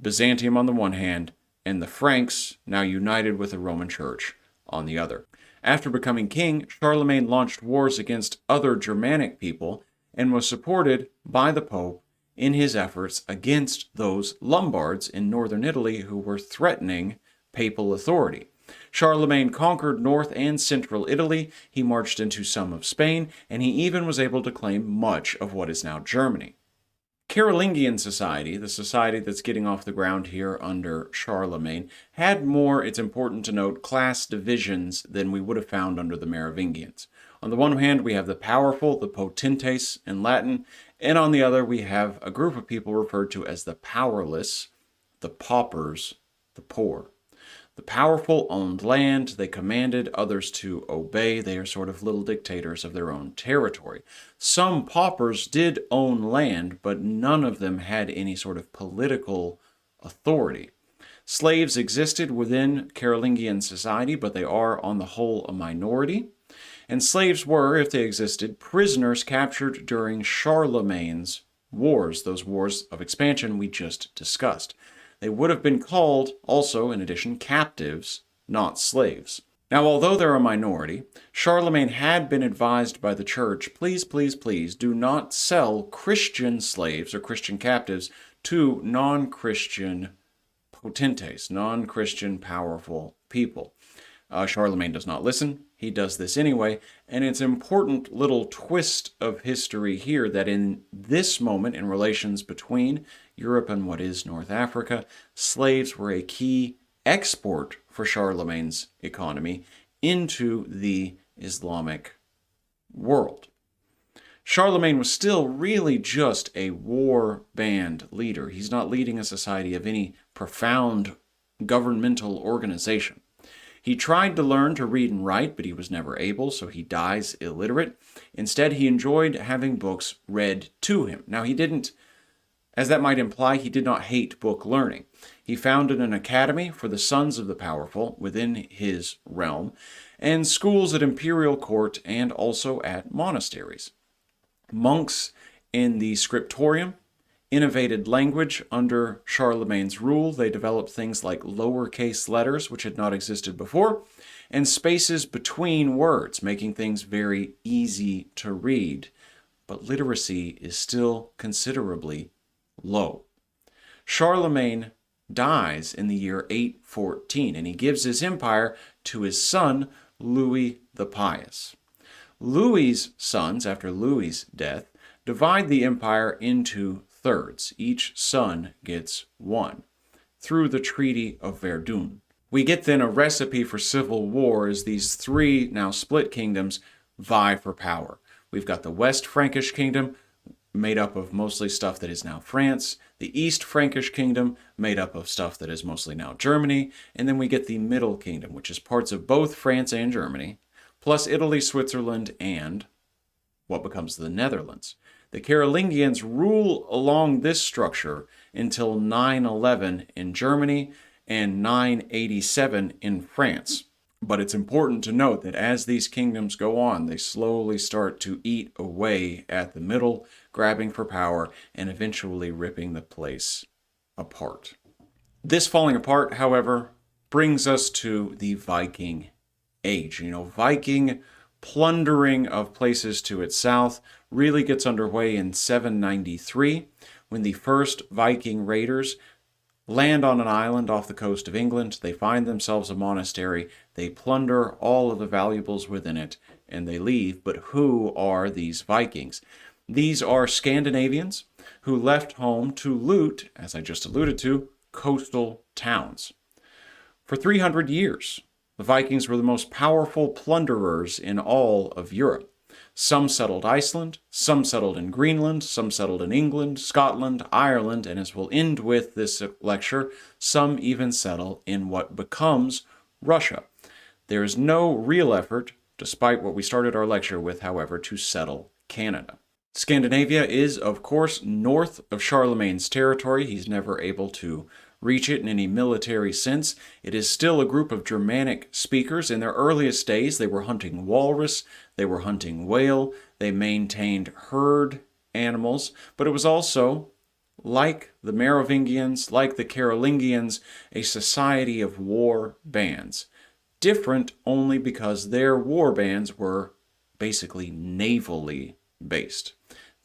Byzantium on the one hand, and the Franks, now united with the Roman Church, on the other. After becoming king, Charlemagne launched wars against other Germanic people and was supported by the Pope in his efforts against those Lombards in northern Italy who were threatening papal authority. Charlemagne conquered north and central Italy, he marched into some of Spain, and he even was able to claim much of what is now Germany. Carolingian society, the society that's getting off the ground here under Charlemagne, had more, it's important to note, class divisions than we would have found under the Merovingians. On the one hand, we have the powerful, the potentes in Latin, and on the other, we have a group of people referred to as the powerless, the paupers, the poor. The powerful owned land, they commanded others to obey, they are sort of little dictators of their own territory. Some paupers did own land, but none of them had any sort of political authority. Slaves existed within Carolingian society, but they are on the whole a minority. And slaves were, if they existed, prisoners captured during Charlemagne's wars, those wars of expansion we just discussed. They would have been called, also, in addition, captives, not slaves. Now, although they're a minority, Charlemagne had been advised by the church, please, please, please, do not sell Christian slaves or Christian captives to non-Christian potentes, non-Christian powerful people. Charlemagne does not listen. He does this anyway, and it's an important little twist of history here that in this moment, in relations between Europe and what is North Africa, slaves were a key export for Charlemagne's economy into the Islamic world. Charlemagne was still really just a war-band leader. He's not leading a society of any profound governmental organization. He tried to learn to read and write, but he was never able, so he dies illiterate. Instead, he enjoyed having books read to him. Now, he didn't, as that might imply, he did not hate book learning. He founded an academy for the sons of the powerful within his realm, and schools at imperial court and also at monasteries. Monks in the scriptorium innovated language under Charlemagne's rule. They developed things like lowercase letters, which had not existed before, and spaces between words, making things very easy to read. But literacy is still considerably low. Charlemagne dies in the year 814, and he gives his empire to his son, Louis the Pious. Louis's sons, after Louis's death, divide the empire into thirds. Each son gets one, through the Treaty of Verdun. We get then a recipe for civil war as these three now split kingdoms vie for power. We've got the West Frankish kingdom, made up of mostly stuff that is now France, the East Frankish kingdom, made up of stuff that is mostly now Germany, and then we get the Middle Kingdom, which is parts of both France and Germany, plus Italy, Switzerland, and what becomes the Netherlands. The Carolingians rule along this structure until 911 in Germany and 987 in France. But it's important to note that as these kingdoms go on, they slowly start to eat away at the middle, grabbing for power, and eventually ripping the place apart. This falling apart, however, brings us to the Viking Age. Viking plundering of places to its south really gets underway in 793 when the first Viking raiders land on an island off the coast of England. They find themselves a monastery. They plunder all of the valuables within it, and they leave. But who are these Vikings? These are Scandinavians who left home to loot, as I just alluded to, coastal towns. For 300 years, the Vikings were the most powerful plunderers in all of Europe. Some settled Iceland, some settled in Greenland, some settled in England, Scotland, Ireland, and as we'll end with this lecture, some even settle in what becomes Russia. There is no real effort, despite what we started our lecture with, however, to settle Canada. Scandinavia is, of course, north of Charlemagne's territory. He's never able to reach it in any military sense. It is still a group of Germanic speakers. In their earliest days, they were hunting walrus, they were hunting whale, they maintained herd animals, but it was also like the Merovingians, like the Carolingians, a society of war bands. Different only because their war bands were basically navally based.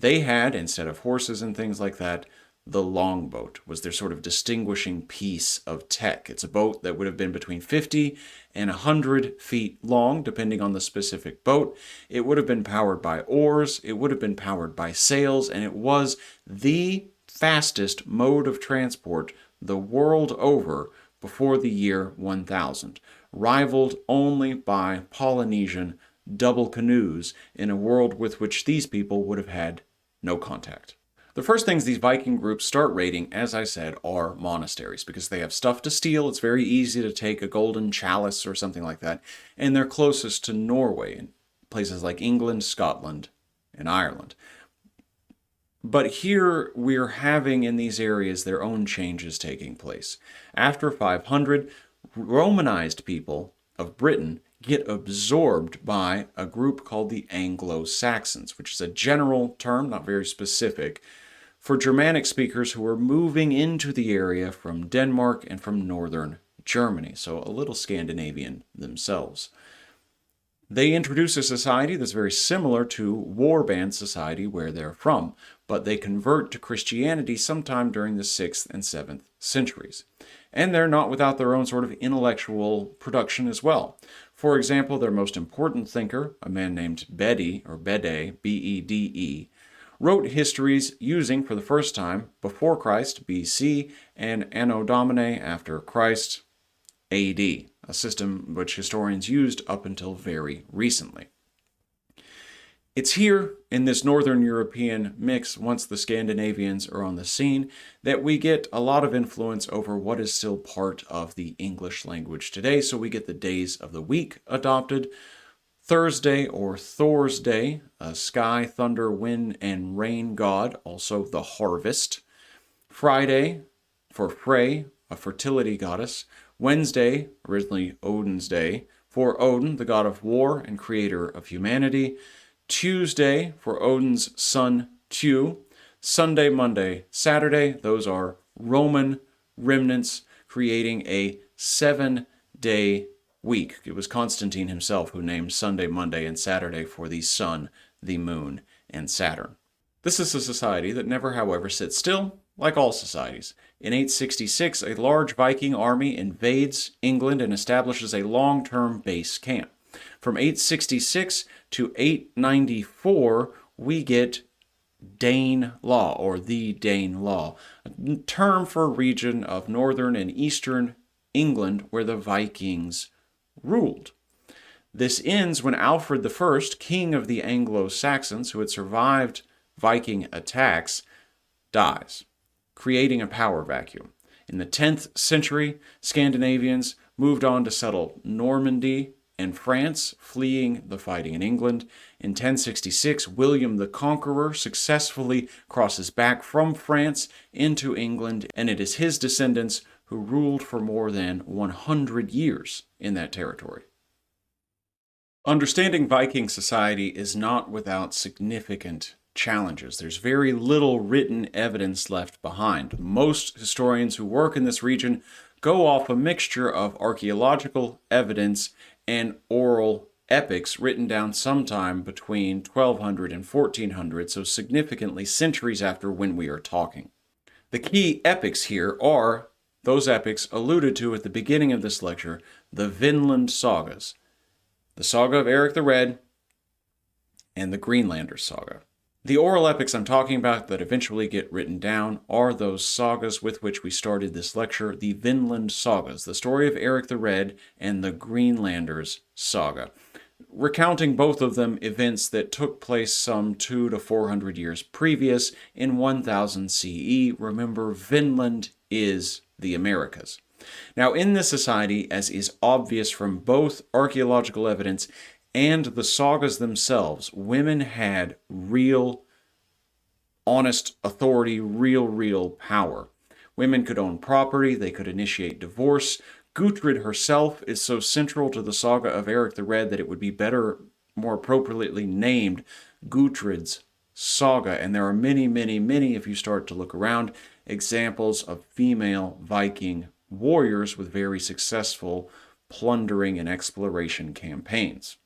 They had, instead of horses and things like that, the longboat was their sort of distinguishing piece of tech. It's a boat that would have been between 50 and 100 feet long, depending on the specific boat. It would have been powered by oars, it would have been powered by sails, and it was the fastest mode of transport the world over before the year 1000, rivaled only by Polynesian double canoes in a world with which these people would have had no contact. The first things these Viking groups start raiding, as I said, are monasteries, because they have stuff to steal. It's very easy to take a golden chalice or something like that, and they're closest to Norway, in places like England, Scotland, and Ireland. But here we're having in these areas their own changes taking place. After 500, Romanized people of Britain get absorbed by a group called the Anglo-Saxons, which is a general term, not very specific, for Germanic speakers who are moving into the area from Denmark and from northern Germany, so a little Scandinavian themselves. They introduce a society that's very similar to warband society where they're from, but they convert to Christianity sometime during the 6th and 7th centuries. And they're not without their own sort of intellectual production as well. For example, their most important thinker, a man named Bede, or Bede, B-E-D-E, wrote histories using, for the first time, before Christ, BC, and Anno Domini, after Christ, AD, a system which historians used up until very recently. It's here, in this Northern European mix, once the Scandinavians are on the scene, that we get a lot of influence over what is still part of the English language today. So we get the days of the week adopted. Thursday or Thor's Day, a sky, thunder, wind, and rain god, also the harvest. Friday for Frey, a fertility goddess. Wednesday, originally Odin's Day, for Odin, the god of war and creator of humanity. Tuesday for Odin's son, Tu. Sunday, Monday, Saturday, those are Roman remnants creating a 7-day week. It was Constantine himself who named Sunday, Monday, and Saturday for the sun, the moon, and Saturn. This is a society that never, however, sits still, like all societies. In 866, a large Viking army invades England and establishes a long-term base camp. From 866 to 894, we get Dane law, or the Dane law, a term for a region of northern and eastern England where the Vikings ruled. This ends when Alfred I, king of the Anglo-Saxons, who had survived Viking attacks, dies, creating a power vacuum. In the 10th century, Scandinavians moved on to settle Normandy and France, fleeing the fighting in England. In 1066, William the Conqueror successfully crosses back from France into England, and it is his descendants who ruled for more than 100 years in that territory. Understanding Viking society is not without significant challenges. There's very little written evidence left behind. Most historians who work in this region go off a mixture of archaeological evidence and oral epics written down sometime between 1200 and 1400, so significantly centuries after when we are talking. The key epics here are those epics alluded to at the beginning of this lecture, the Vinland sagas, the saga of Eric the Red, and the Greenlanders saga. The oral epics I'm talking about that eventually get written down are those sagas with which we started this lecture, the Vinland sagas, the story of Eric the Red and the Greenlanders saga, recounting both of them events that took place some 200 to 400 years previous in 1000 CE. Remember, Vinland is the Americas. Now, in this society, as is obvious from both archaeological evidence and the sagas themselves, women had real, honest authority, real power. Women could own property, they could initiate divorce. Gutrid herself is so central to the saga of Eric the Red that it would be better, more appropriately named Gutrid's saga. And there are many, many, many, if you start to look around, examples of female Viking warriors with very successful plundering and exploration campaigns.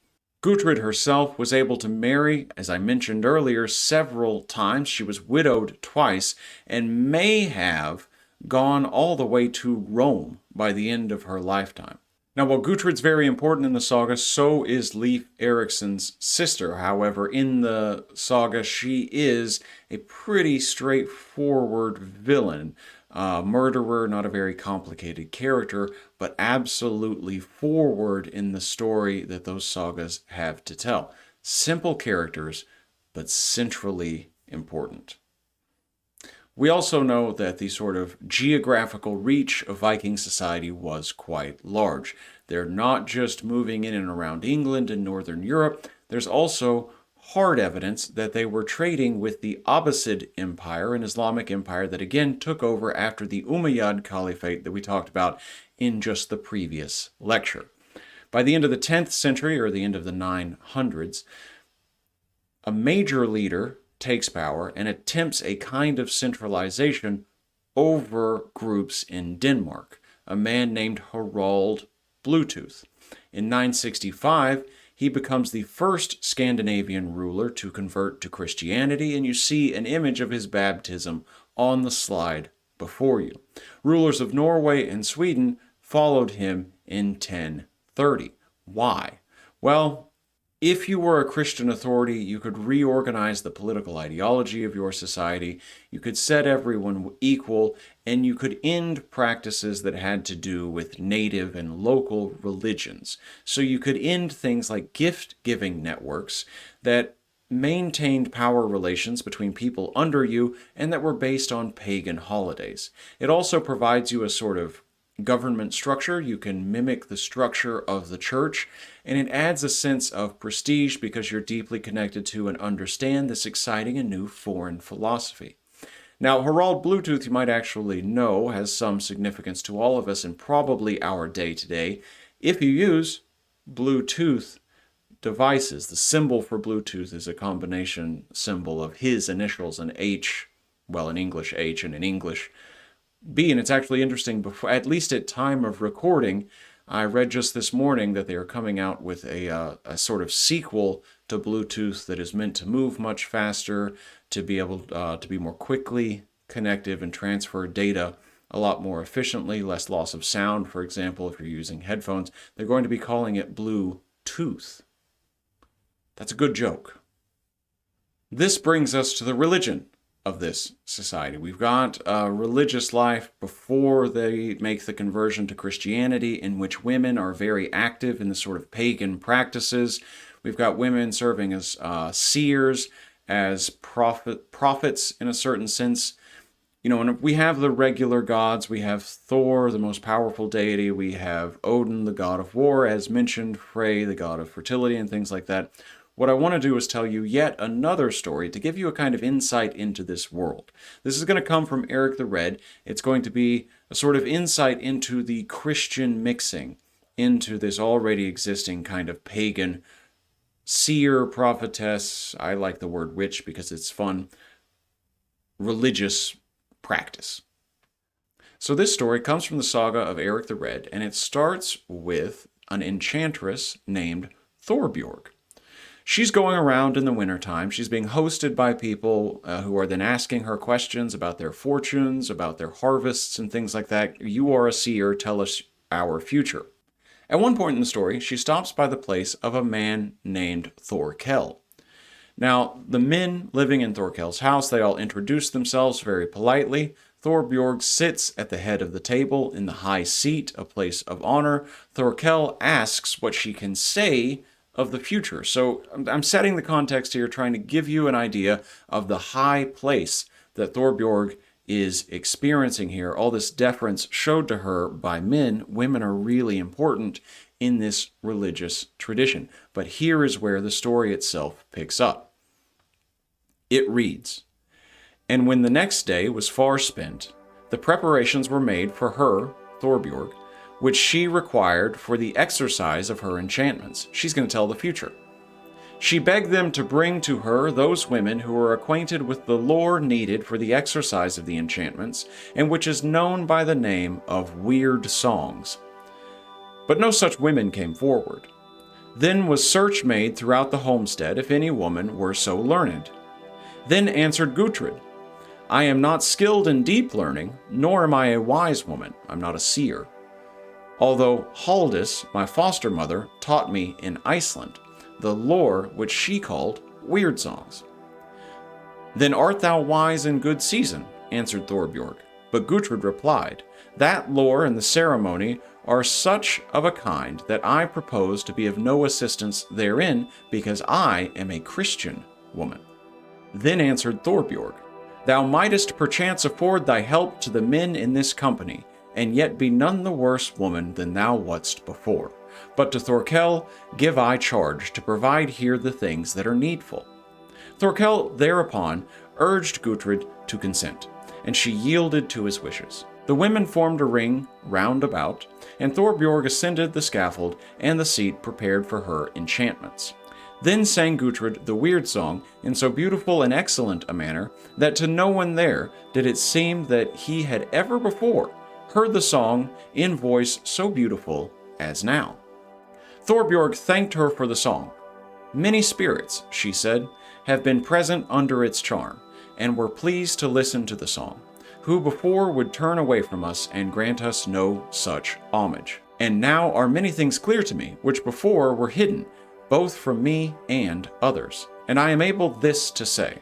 Gudrid herself was able to marry, as I mentioned earlier, several times. She was widowed twice and may have gone all the way to Rome by the end of her lifetime. Now, while Gudrid's very important in the saga, so is Leif Erikson's sister. However, in the saga, she is a pretty straightforward villain. Murderer, not a very complicated character, but absolutely forward in the story that those sagas have to tell. Simple characters, but centrally important. We also know that the sort of geographical reach of Viking society was quite large. They're not just moving in and around England and Northern Europe. There's also hard evidence that they were trading with the Abbasid Empire, an Islamic empire that again took over after the Umayyad Caliphate that we talked about in just the previous lecture. By the end of the 10th century, or the end of the 900s, a major leader takes power and attempts a kind of centralization over groups in Denmark, a man named Harald Bluetooth. In 965, he becomes the first Scandinavian ruler to convert to Christianity, and you see an image of his baptism on the slide before you. Rulers of Norway and Sweden followed him in 1030. Why? Well, if you were a Christian authority, you could reorganize the political ideology of your society, you could set everyone equal, and you could end practices that had to do with native and local religions. So you could end things like gift-giving networks that maintained power relations between people under you and that were based on pagan holidays. It also provides you a sort of government structure. You can mimic the structure of the church, and it adds a sense of prestige because you're deeply connected to and understand this exciting and new foreign philosophy. Now, Harald Bluetooth, you might actually know, has some significance to all of us and probably our day-to-day if you use Bluetooth devices. The symbol for Bluetooth is a combination symbol of his initials, an H, well, in English H and in English B, and it's actually interesting, before, at least at time of recording, I read just this morning that they are coming out with a sort of sequel to Bluetooth that is meant to move much faster, to be able to be more quickly connective and transfer data a lot more efficiently, less loss of sound, for example, if you're using headphones. They're going to be calling it Bluetooth. That's a good joke. This brings us to the religion of this society. We've got a religious life before they make the conversion to Christianity, in which women are very active in the sort of pagan practices. We've got women serving as seers, as prophets in a certain sense. You know, and we have the regular gods. We have Thor, the most powerful deity. We have Odin, the god of war, as mentioned, Frey, the god of fertility, and things like that. What I want to do is tell you yet another story to give you a kind of insight into this world. This is going to come from Eric the Red. It's going to be a sort of insight into the Christian mixing into this already existing kind of pagan seer, prophetess, I like the word witch because it's fun, religious practice. So this story comes from the saga of Eric the Red, and it starts with an enchantress named Thorbjorg. She's going around in the wintertime. She's being hosted by people who are then asking her questions about their fortunes, about their harvests, and things like that. You are a seer, tell us our future. At one point in the story, she stops by the place of a man named Thorkel. Now, the men living in Thorkel's house, they all introduce themselves very politely. Thorbjorg sits at the head of the table in the high seat, a place of honor. Thorkel asks what she can say of the future. So I'm setting the context here, trying to give you an idea of the high place that Thorbjorg is experiencing here. All this deference showed to her by men. Women are really important in this religious tradition. But here is where the story itself picks up. It reads, "And when the next day was far spent, the preparations were made for her, Thorbjorg, which she required for the exercise of her enchantments." She's going to tell the future. She begged them to bring to her those women who were acquainted with the lore needed for the exercise of the enchantments, and which is known by the name of weird songs. But no such women came forward. Then was search made throughout the homestead if any woman were so learned. Then answered Gutrid, I am not skilled in deep learning, nor am I a wise woman. I'm not a seer. Although Halldis, my foster mother, taught me in Iceland the lore which she called weird songs. Then art thou wise in good season, answered Thorbjorg. But Gutrid replied, that lore and the ceremony are such of a kind that I propose to be of no assistance therein, because I am a Christian woman. Then answered Thorbjorg, thou mightest perchance afford thy help to the men in this company, and yet be none the worse woman than thou wast before. But to Thorkel give I charge to provide here the things that are needful. Thorkel thereupon urged Gutrid to consent, and she yielded to his wishes. The women formed a ring round about, and Thorbjorg ascended the scaffold and the seat prepared for her enchantments. Then sang Gutrid the weird song in so beautiful and excellent a manner that to no one there did it seem that he had ever before heard the song in voice so beautiful as now. Thorbjorg thanked her for the song. Many spirits, she said, have been present under its charm, and were pleased to listen to the song, who before would turn away from us and grant us no such homage. And now are many things clear to me, which before were hidden, both from me and others. And I am able this to say,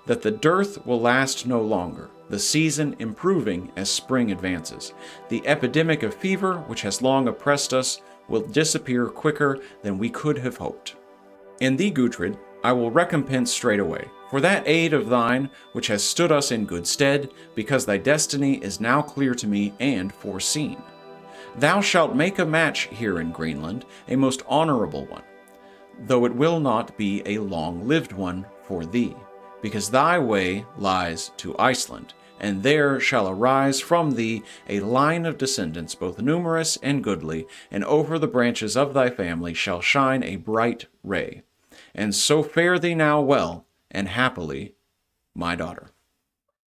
that the dearth will last no longer, the season improving as spring advances. The epidemic of fever, which has long oppressed us, will disappear quicker than we could have hoped. And thee, Gutrid, I will recompense straightway, for that aid of thine which has stood us in good stead, because thy destiny is now clear to me and foreseen. Thou shalt make a match here in Greenland, a most honorable one, though it will not be a long-lived one for thee, because thy way lies to Iceland, and there shall arise from thee a line of descendants both numerous and goodly, and over the branches of thy family shall shine a bright ray. And so fare thee now well, and happily, my daughter.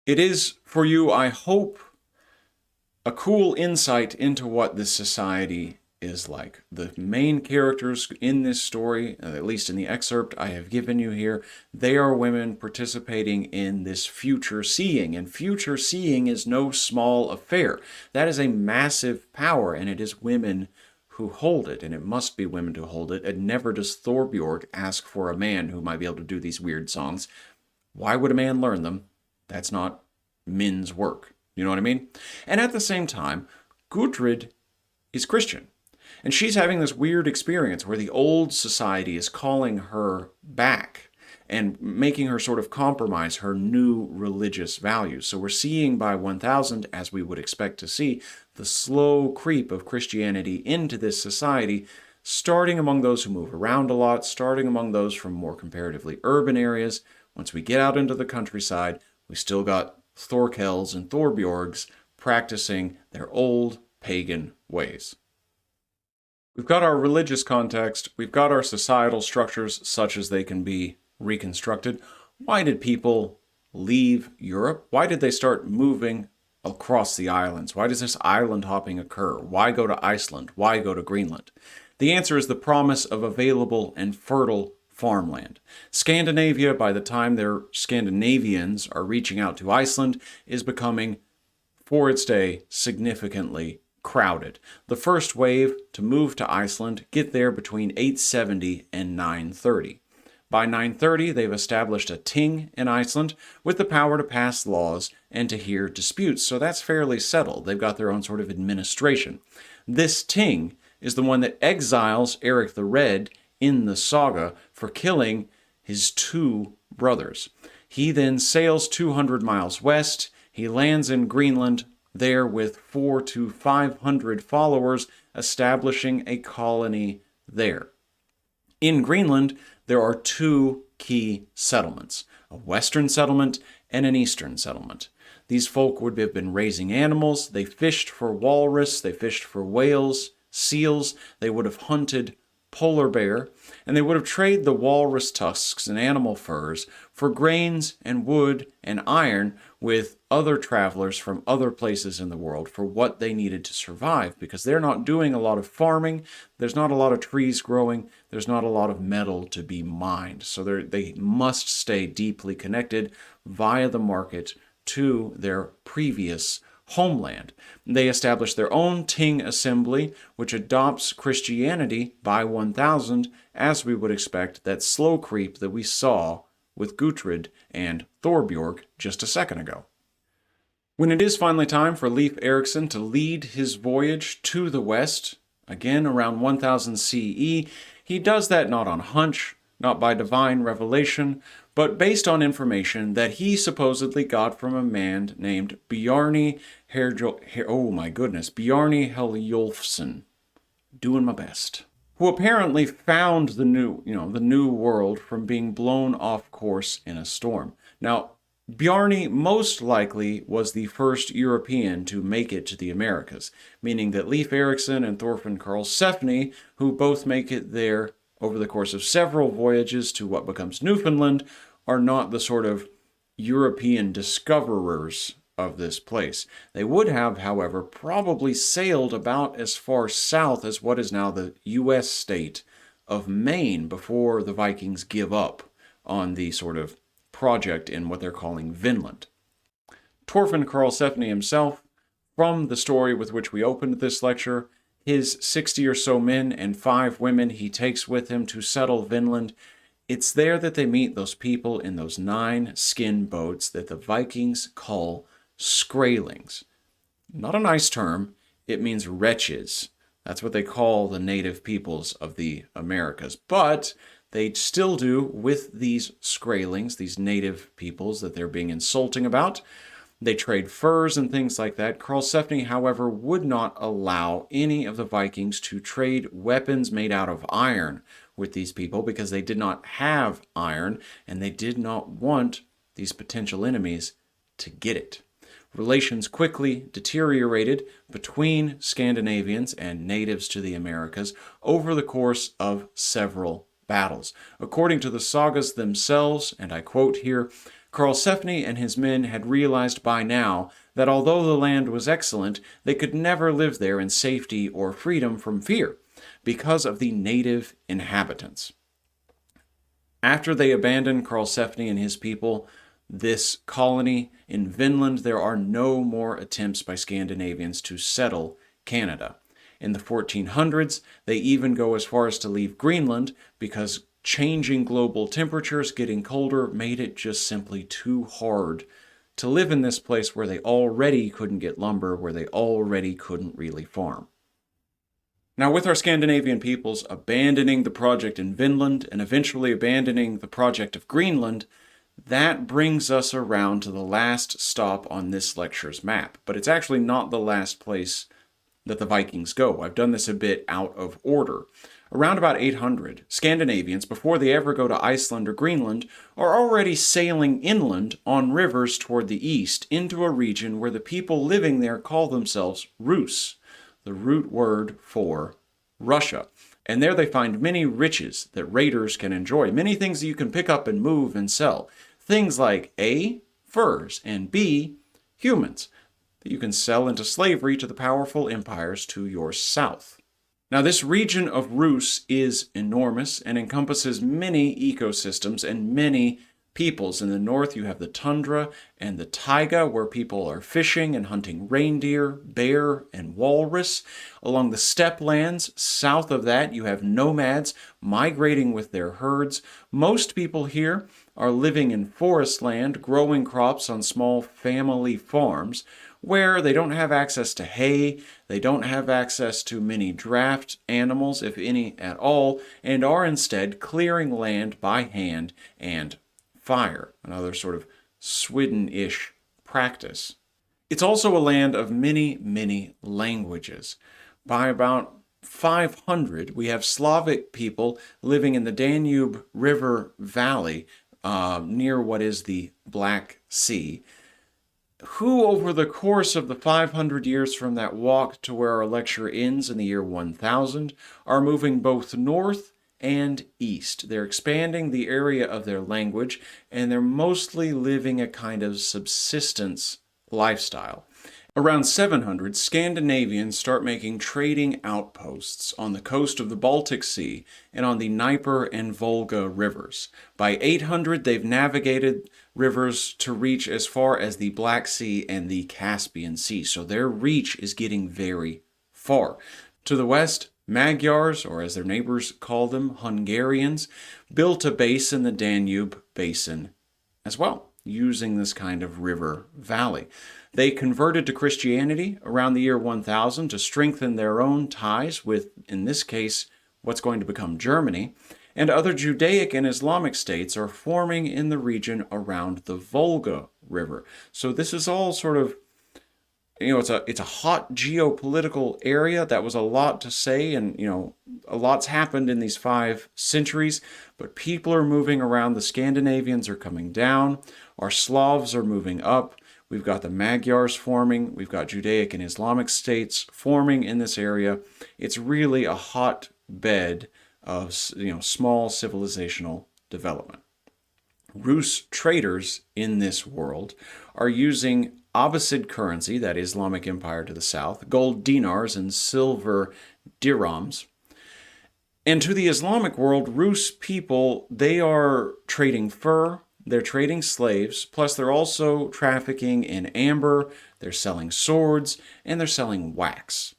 It is for you, I hope, a cool insight into what this society is like. The main characters in this story, at least in the excerpt I have given you here, they are women participating in this future seeing, and future seeing is no small affair. That is a massive power, and it is women who hold it, and it must be women who hold it. And never does Thorbjorg ask for a man who might be able to do these weird songs. Why would a man learn them? That's not men's work. You know what I mean? And at the same time, Gutrid is Christian. And she's having this weird experience where the old society is calling her back and making her sort of compromise her new religious values. So we're seeing by 1000, as we would expect to see, the slow creep of Christianity into this society, starting among those who move around a lot, starting among those from more comparatively urban areas. Once we get out into the countryside, we still got Thorkels and Thorbjorgs practicing their old pagan ways. We've got our religious context, we've got our societal structures such as they can be reconstructed. Why did people leave Europe? Why did they start moving across the islands? Why does this island hopping occur? Why go to Iceland? Why go to Greenland? The answer is the promise of available and fertile farmland. Scandinavia, by the time their Scandinavians are reaching out to Iceland, is becoming, for its day, significantly crowded. The first wave to move to Iceland get there between 870 and 930. By 930, they've established a ting in Iceland with the power to pass laws and to hear disputes, so that's fairly settled. They've got their own sort of administration. This ting is the one that exiles Eric the Red in the saga for killing his two brothers. He then sails 200 miles west. He lands in Greenland, there with 400 to 500 followers, establishing a colony there. In Greenland, there are two key settlements, a western settlement and an eastern settlement. These folk would have been raising animals. They fished for walrus, they fished for whales, seals. They would have hunted polar bear, and they would have traded the walrus tusks and animal furs for grains and wood and iron with other travelers from other places in the world for what they needed to survive, because they're not doing a lot of farming, there's not a lot of trees growing, there's not a lot of metal to be mined. So they must stay deeply connected via the market to their previous homeland. They established their own Ting assembly, which adopts Christianity by 1000, as we would expect, that slow creep that we saw with Gutrid and Thorbjorg just a second ago. When it is finally time for Leif Erikson to lead his voyage to the west, again around 1000 CE, he does that not on hunch, not by divine revelation, but based on information that he supposedly got from a man named Bjarni Heliolfsson. Doing my best. Who apparently found the new world from being blown off course in a storm. Now, Bjarni most likely was the first European to make it to the Americas, meaning that Leif Erikson and Thorfinn Karlsefni, who both make it there over the course of several voyages to what becomes Newfoundland, are not the sort of European discoverers of this place. They would have, however, probably sailed about as far south as what is now the U.S. state of Maine before the Vikings give up on the sort of project in what they're calling Vinland. Thorfinn Karlsefni himself, from the story with which we opened this lecture, his 60 or so men and 5 women he takes with him to settle Vinland. It's there that they meet those people in those 9 skin boats that the Vikings call Skraelings. Not a nice term, it means wretches. That's what they call the native peoples of the Americas. But they still do with these Skraelings, these native peoples that they're being insulting about. They trade furs and things like that. Karlsefni, however, would not allow any of the Vikings to trade weapons made out of iron with these people because they did not have iron and they did not want these potential enemies to get it. Relations quickly deteriorated between Scandinavians and natives to the Americas over the course of several battles. According to the sagas themselves, and I quote here, Karlsefni and his men had realized by now that although the land was excellent, they could never live there in safety or freedom from fear because of the native inhabitants. After they abandoned Karlsefni and his people, this colony in Vinland, there are no more attempts by Scandinavians to settle Canada. In the 1400s, they even go as far as to leave Greenland because changing global temperatures, getting colder, made it just simply too hard to live in this place where they already couldn't get lumber, where they already couldn't really farm. Now, with our Scandinavian peoples abandoning the project in Vinland and eventually abandoning the project of Greenland, that brings us around to the last stop on this lecture's map. But it's actually not the last place that the Vikings go. I've done this a bit out of order. Around about 800, Scandinavians, before they ever go to Iceland or Greenland, are already sailing inland on rivers toward the east into a region where the people living there call themselves Rus, the root word for Russia. And there they find many riches that raiders can enjoy, many things that you can pick up and move and sell. Things like A, furs, and B, humans, that you can sell into slavery to the powerful empires to your south. Now, this region of Rus is enormous and encompasses many ecosystems and many peoples. In the north, you have the tundra and the taiga, where people are fishing and hunting reindeer, bear, and walrus. Along the steppe lands, south of that, you have nomads migrating with their herds. Most people here are living in forest land, growing crops on small family farms, where they don't have access to hay, they don't have access to many draft animals, if any at all, and are instead clearing land by hand and fire, another sort of Sweden-ish practice. It's also a land of many, many languages. By about 500, we have Slavic people living in the Danube River Valley near what is the Black Sea. who, over the course of the 500 years from that walk to where our lecture ends in the year 1000, are moving both north and east. They're expanding the area of their language, and they're mostly living a kind of subsistence lifestyle. Around 700, Scandinavians start making trading outposts on the coast of the Baltic Sea and on the Dnieper and Volga rivers. By 800, they've navigated rivers to reach as far as the Black Sea and the Caspian Sea, so their reach is getting very far. To the west, Magyars, or as their neighbors call them, Hungarians, built a base in the Danube basin as well, using this kind of river valley. They converted to Christianity around the year 1000 to strengthen their own ties with, in this case, what's going to become Germany, and other Judaic and Islamic states are forming in the region around the Volga River. So this is all sort of, it's a hot geopolitical area. That was a lot to say, and a lot's happened in these 5 centuries, but people are moving around. The Scandinavians are coming down, our Slavs are moving up. We've got the Magyars forming. We've got Judaic and Islamic states forming in this area. It's really a hotbed of small civilizational development. Rus traders in this world are using Abbasid currency, that Islamic empire to the south, gold dinars and silver dirhams. And to the Islamic world, Rus people, they are trading fur, they're trading slaves, plus they're also trafficking in amber, they're selling swords, and they're selling wax.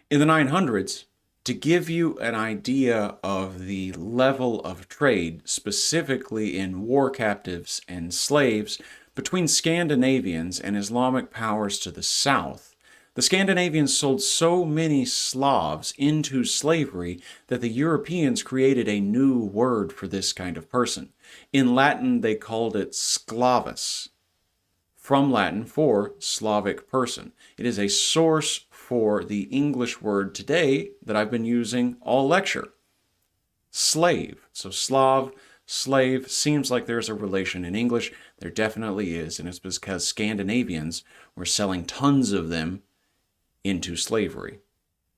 In the 900s, to give you an idea of the level of trade, specifically in war captives and slaves, between Scandinavians and Islamic powers to the south, the Scandinavians sold so many Slavs into slavery that the Europeans created a new word for this kind of person. In Latin, they called it sklavus, from Latin for Slavic person. It is a source for the English word today that I've been using all lecture, slave. So Slav, slave, seems like there's a relation in English. There definitely is, and it's because Scandinavians were selling tons of them into slavery.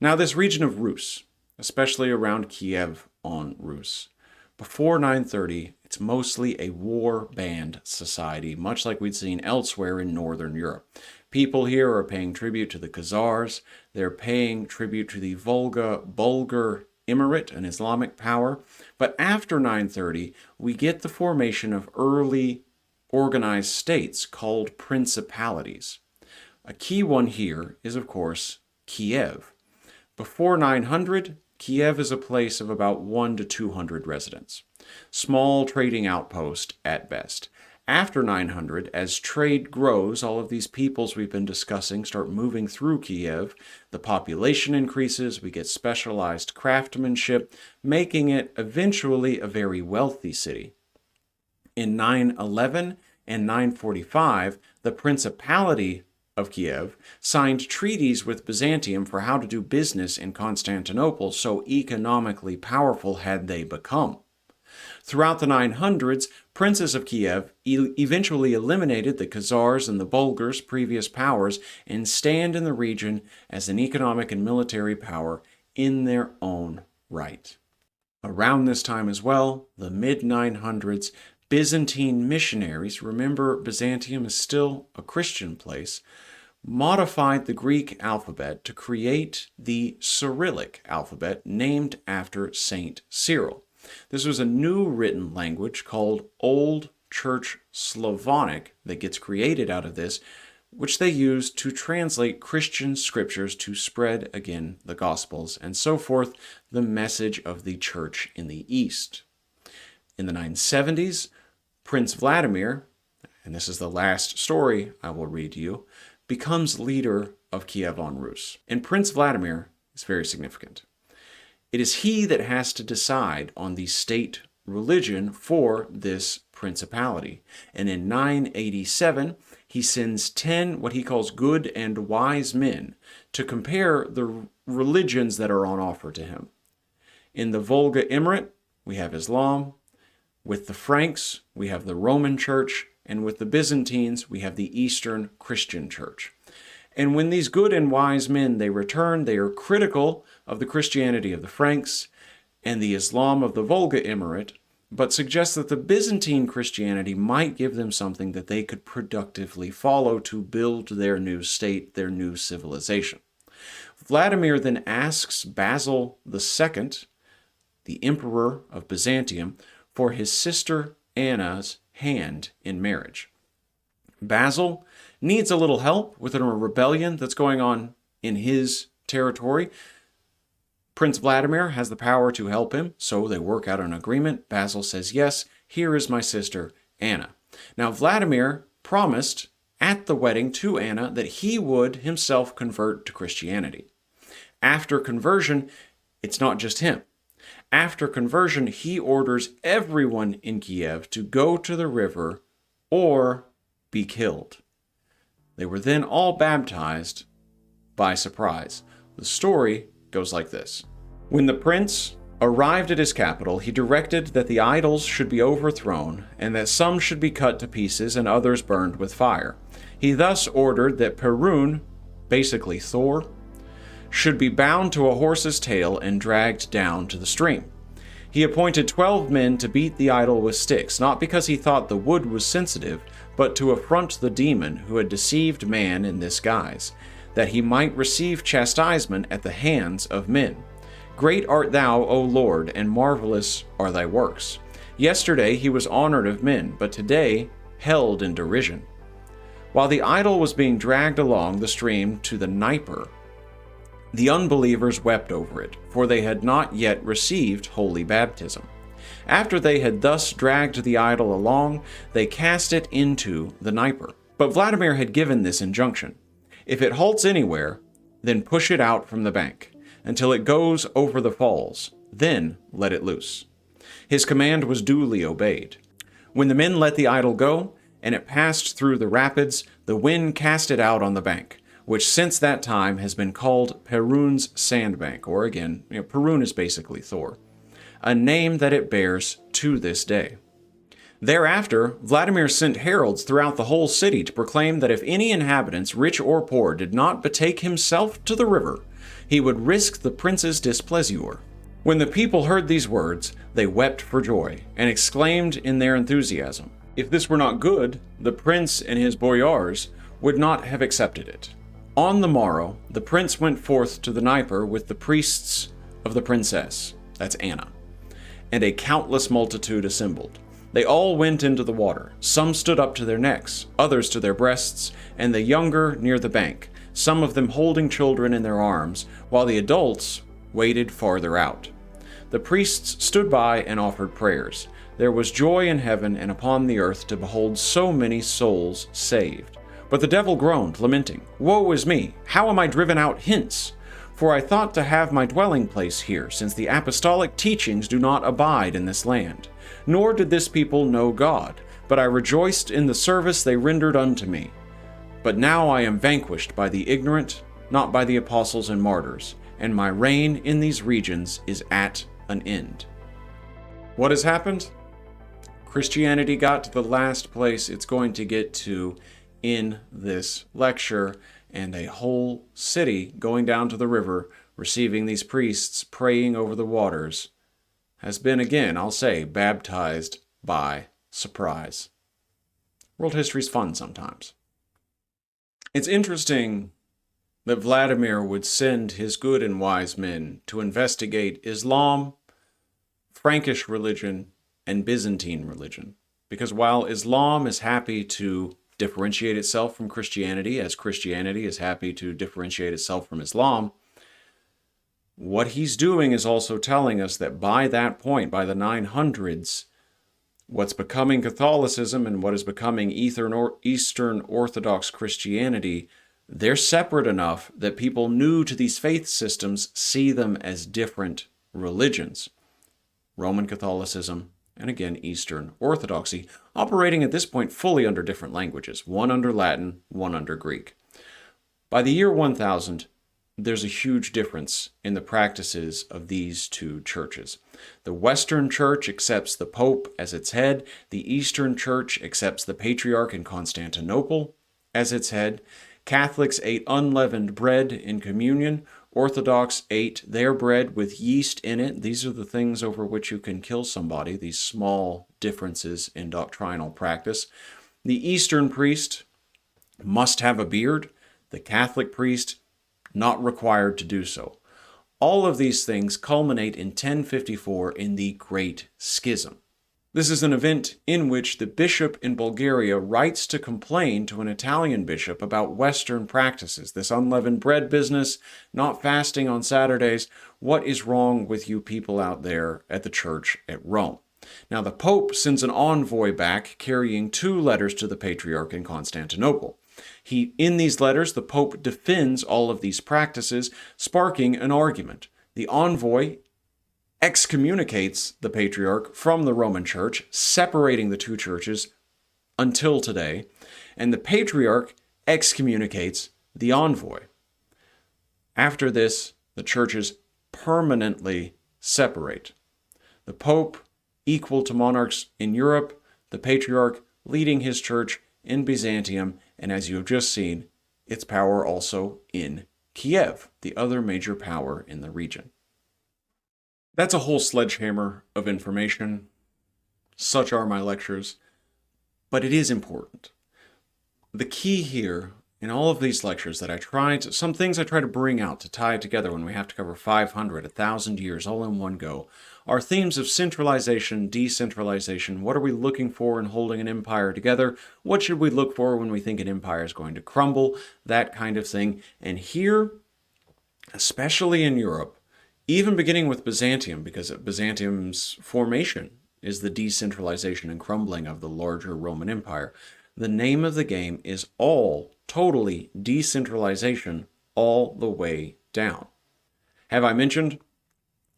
Now, this region of Rus, especially around Kiev on Rus, before 930, it's mostly a war-banned society, much like we'd seen elsewhere in Northern Europe. People here are paying tribute to the Khazars, they're paying tribute to the Volga-Bulgar Emirate, an Islamic power, but after 930, we get the formation of early organized states called principalities. A key one here is, of course, Kiev. Before 900, Kiev is a place of about 1 to 200 residents. Small trading outpost at best. After 900, as trade grows, all of these peoples we've been discussing start moving through Kiev. The population increases, we get specialized craftsmanship, making it eventually a very wealthy city. In 911 and 945, the Principality of Kiev signed treaties with Byzantium for how to do business in Constantinople, so economically powerful had they become. Throughout the 900s, princes of Kiev eventually eliminated the Khazars and the Bulgars, previous powers, and stand in the region as an economic and military power in their own right. Around this time as well, the mid-900s, Byzantine missionaries, remember Byzantium is still a Christian place, modified the Greek alphabet to create the Cyrillic alphabet named after Saint Cyril. This was a new written language called Old Church Slavonic that gets created out of this, which they used to translate Christian scriptures to spread again the Gospels and so forth, the message of the church in the East. In the 970s, Prince Vladimir, and this is the last story I will read you, becomes leader of Kiev on Rus. And Prince Vladimir is very significant. It is he that has to decide on the state religion for this principality. And in 987, he sends 10 what he calls good and wise men to compare the religions that are on offer to him. In the Volga Emirate, we have Islam. With the Franks, we have the Roman Church. and with the Byzantines, we have the Eastern Christian Church. And when these good and wise men, they return, they are critical of the Christianity of the Franks and the Islam of the Volga Emirate, but suggest that the Byzantine Christianity might give them something that they could productively follow to build their new state, their new civilization. Vladimir then asks Basil II, the Emperor of Byzantium, for his sister Anna's hand in marriage. Basil needs a little help with a rebellion that's going on in his territory. Prince Vladimir has the power to help him, so they work out an agreement. Basil says, yes, here is my sister Anna. Now, Vladimir promised at the wedding to Anna that he would himself convert to Christianity. After conversion, it's not just him. After conversion, he orders everyone in Kiev to go to the river or be killed. They were then all baptized by surprise. The story goes like this. When the prince arrived at his capital, he directed that the idols should be overthrown and that some should be cut to pieces and others burned with fire. He thus ordered that Perun, basically Thor, should be bound to a horse's tail and dragged down to the stream. He appointed 12 men to beat the idol with sticks, not because he thought the wood was sensitive, but to affront the demon who had deceived man in this guise, that he might receive chastisement at the hands of men. Great art thou, O Lord, and marvelous are thy works. Yesterday he was honored of men, but today held in derision. While the idol was being dragged along the stream to the Dnieper, the unbelievers wept over it, for they had not yet received holy baptism. After they had thus dragged the idol along, they cast it into the Dnieper. But Vladimir had given this injunction: if it halts anywhere, then push it out from the bank, until it goes over the falls, then let it loose. His command was duly obeyed. When the men let the idol go, and it passed through the rapids, the wind cast it out on the bank, which since that time has been called Perun's Sandbank, or again, Perun is basically Thor, a name that it bears to this day. Thereafter, Vladimir sent heralds throughout the whole city to proclaim that if any inhabitants, rich or poor, did not betake himself to the river, he would risk the prince's displeasure. When the people heard these words, they wept for joy, and exclaimed in their enthusiasm, if this were not good, the prince and his boyars would not have accepted it. On the morrow, the prince went forth to the Dnieper with the priests of the princess, that's Anna, and a countless multitude assembled. They all went into the water. Some stood up to their necks, others to their breasts, and the younger near the bank, some of them holding children in their arms, while the adults waded farther out. The priests stood by and offered prayers. There was joy in heaven and upon the earth to behold so many souls saved. But the devil groaned, lamenting, Woe is me! How am I driven out hence? For I thought to have my dwelling place here, since the apostolic teachings do not abide in this land. Nor did this people know God, but I rejoiced in the service they rendered unto me. But now I am vanquished by the ignorant, not by the apostles and martyrs, and my reign in these regions is at an end. What has happened? Christianity got to the last place it's going to get to in this lecture, and a whole city going down to the river, receiving these priests, praying over the waters, has been, again, I'll say, baptized by surprise. World history's fun sometimes. It's interesting that Vladimir would send his good and wise men to investigate Islam, Frankish religion, and Byzantine religion. Because while Islam is happy to differentiate itself from Christianity, as Christianity is happy to differentiate itself from Islam, what he's doing is also telling us that by that point, by the 900s, what's becoming Catholicism and what is becoming Eastern Orthodox Christianity, they're separate enough that people new to these faith systems see them as different religions. Roman Catholicism, and again Eastern Orthodoxy, operating at this point fully under different languages, one under Latin, one under Greek. By the year 1000, there's a huge difference in the practices of these two churches. The Western Church accepts the Pope as its head. The Eastern Church accepts the Patriarch in Constantinople as its head. Catholics ate unleavened bread in communion. Orthodox ate their bread with yeast in it. These are the things over which you can kill somebody, these small differences in doctrinal practice. The Eastern priest must have a beard. The Catholic priest not required to do so. All of these things culminate in 1054 in the Great Schism. This is an event in which the bishop in Bulgaria writes to complain to an Italian bishop about Western practices, this unleavened bread business, not fasting on Saturdays. What is wrong with you people out there at the church at Rome? Now, the Pope sends an envoy back carrying 2 letters to the Patriarch in Constantinople. In these letters, the Pope defends all of these practices, sparking an argument. The envoy excommunicates the Patriarch from the Roman Church, separating the two churches until today, and the Patriarch excommunicates the envoy. After this, the churches permanently separate. The Pope, equal to monarchs in Europe, the Patriarch leading his church in Byzantium, and as you have just seen, its power also in Kiev, the other major power in the region. That's a whole sledgehammer of information. Such are my lectures. But it is important. The key here in all of these lectures that some things I try to bring out to tie it together when we have to cover 500, 1,000 years all in one go, are themes of centralization, decentralization. What are we looking for in holding an empire together? What should we look for when we think an empire is going to crumble? That kind of thing. And here, especially in Europe, even beginning with Byzantium, because Byzantium's formation is the decentralization and crumbling of the larger Roman Empire, the name of the game is all totally decentralization all the way down. Have I mentioned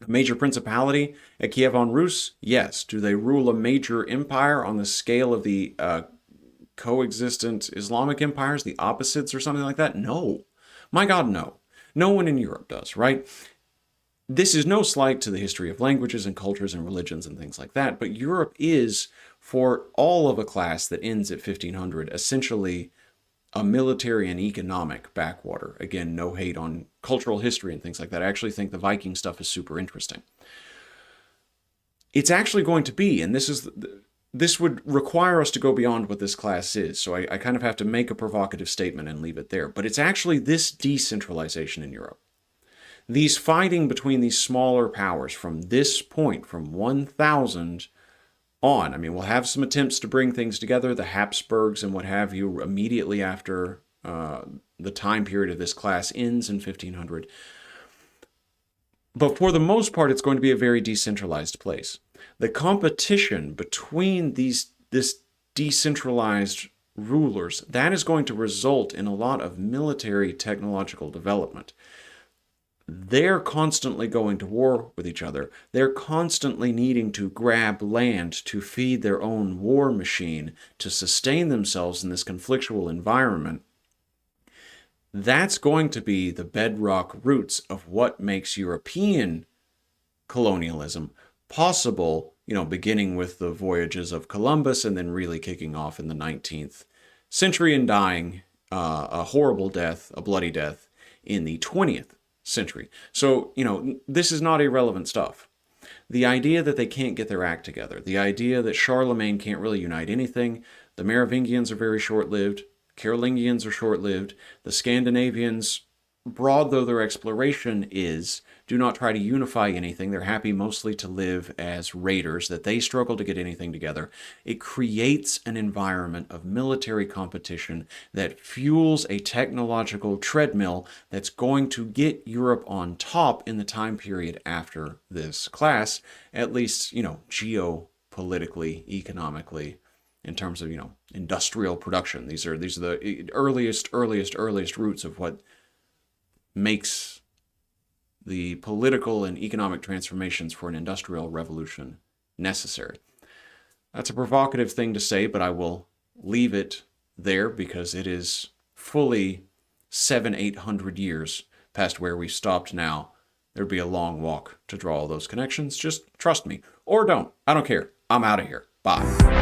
a major principality at Kievan Rus? Yes. Do they rule a major empire on the scale of the coexistent Islamic empires, the opposites or something like that? No. My God, no. No one in Europe does, right? This is no slight to the history of languages and cultures and religions and things like that, but Europe is, for all of a class that ends at 1500, essentially a military and economic backwater. Again, no hate on cultural history and things like that. I actually think the Viking stuff is super interesting. It's actually going to be, and this would require us to go beyond what this class is, so I kind of have to make a provocative statement and leave it there, but it's actually this decentralization in Europe. These fighting between these smaller powers from this point, from 1000 on. I mean, we'll have some attempts to bring things together, the Habsburgs and what have you, immediately after the time period of this class ends in 1500. But for the most part, it's going to be a very decentralized place. The competition between this decentralized rulers, that is going to result in a lot of military technological development. They're constantly going to war with each other. They're constantly needing to grab land to feed their own war machine, to sustain themselves in this conflictual environment. That's going to be the bedrock roots of what makes European colonialism possible, beginning with the voyages of Columbus and then really kicking off in the 19th century and dying a horrible death, a bloody death, in the 20th century. So, this is not irrelevant stuff. The idea that they can't get their act together, the idea that Charlemagne can't really unite anything, the Merovingians are very short-lived, Carolingians are short-lived, the Scandinavians, broad though their exploration is, do not try to unify anything. They're happy mostly to live as raiders, that they struggle to get anything together. It creates an environment of military competition that fuels a technological treadmill that's going to get Europe on top in the time period after this class, at least, geopolitically, economically, in terms of, industrial production. These are the earliest roots of what makes the political and economic transformations for an industrial revolution necessary. That's a provocative thing to say, but I will leave it there because it is fully 700-800 years past where we stopped now, there'd be a long walk to draw all those connections. Just trust me. Or don't. I don't care. I'm out of here. Bye.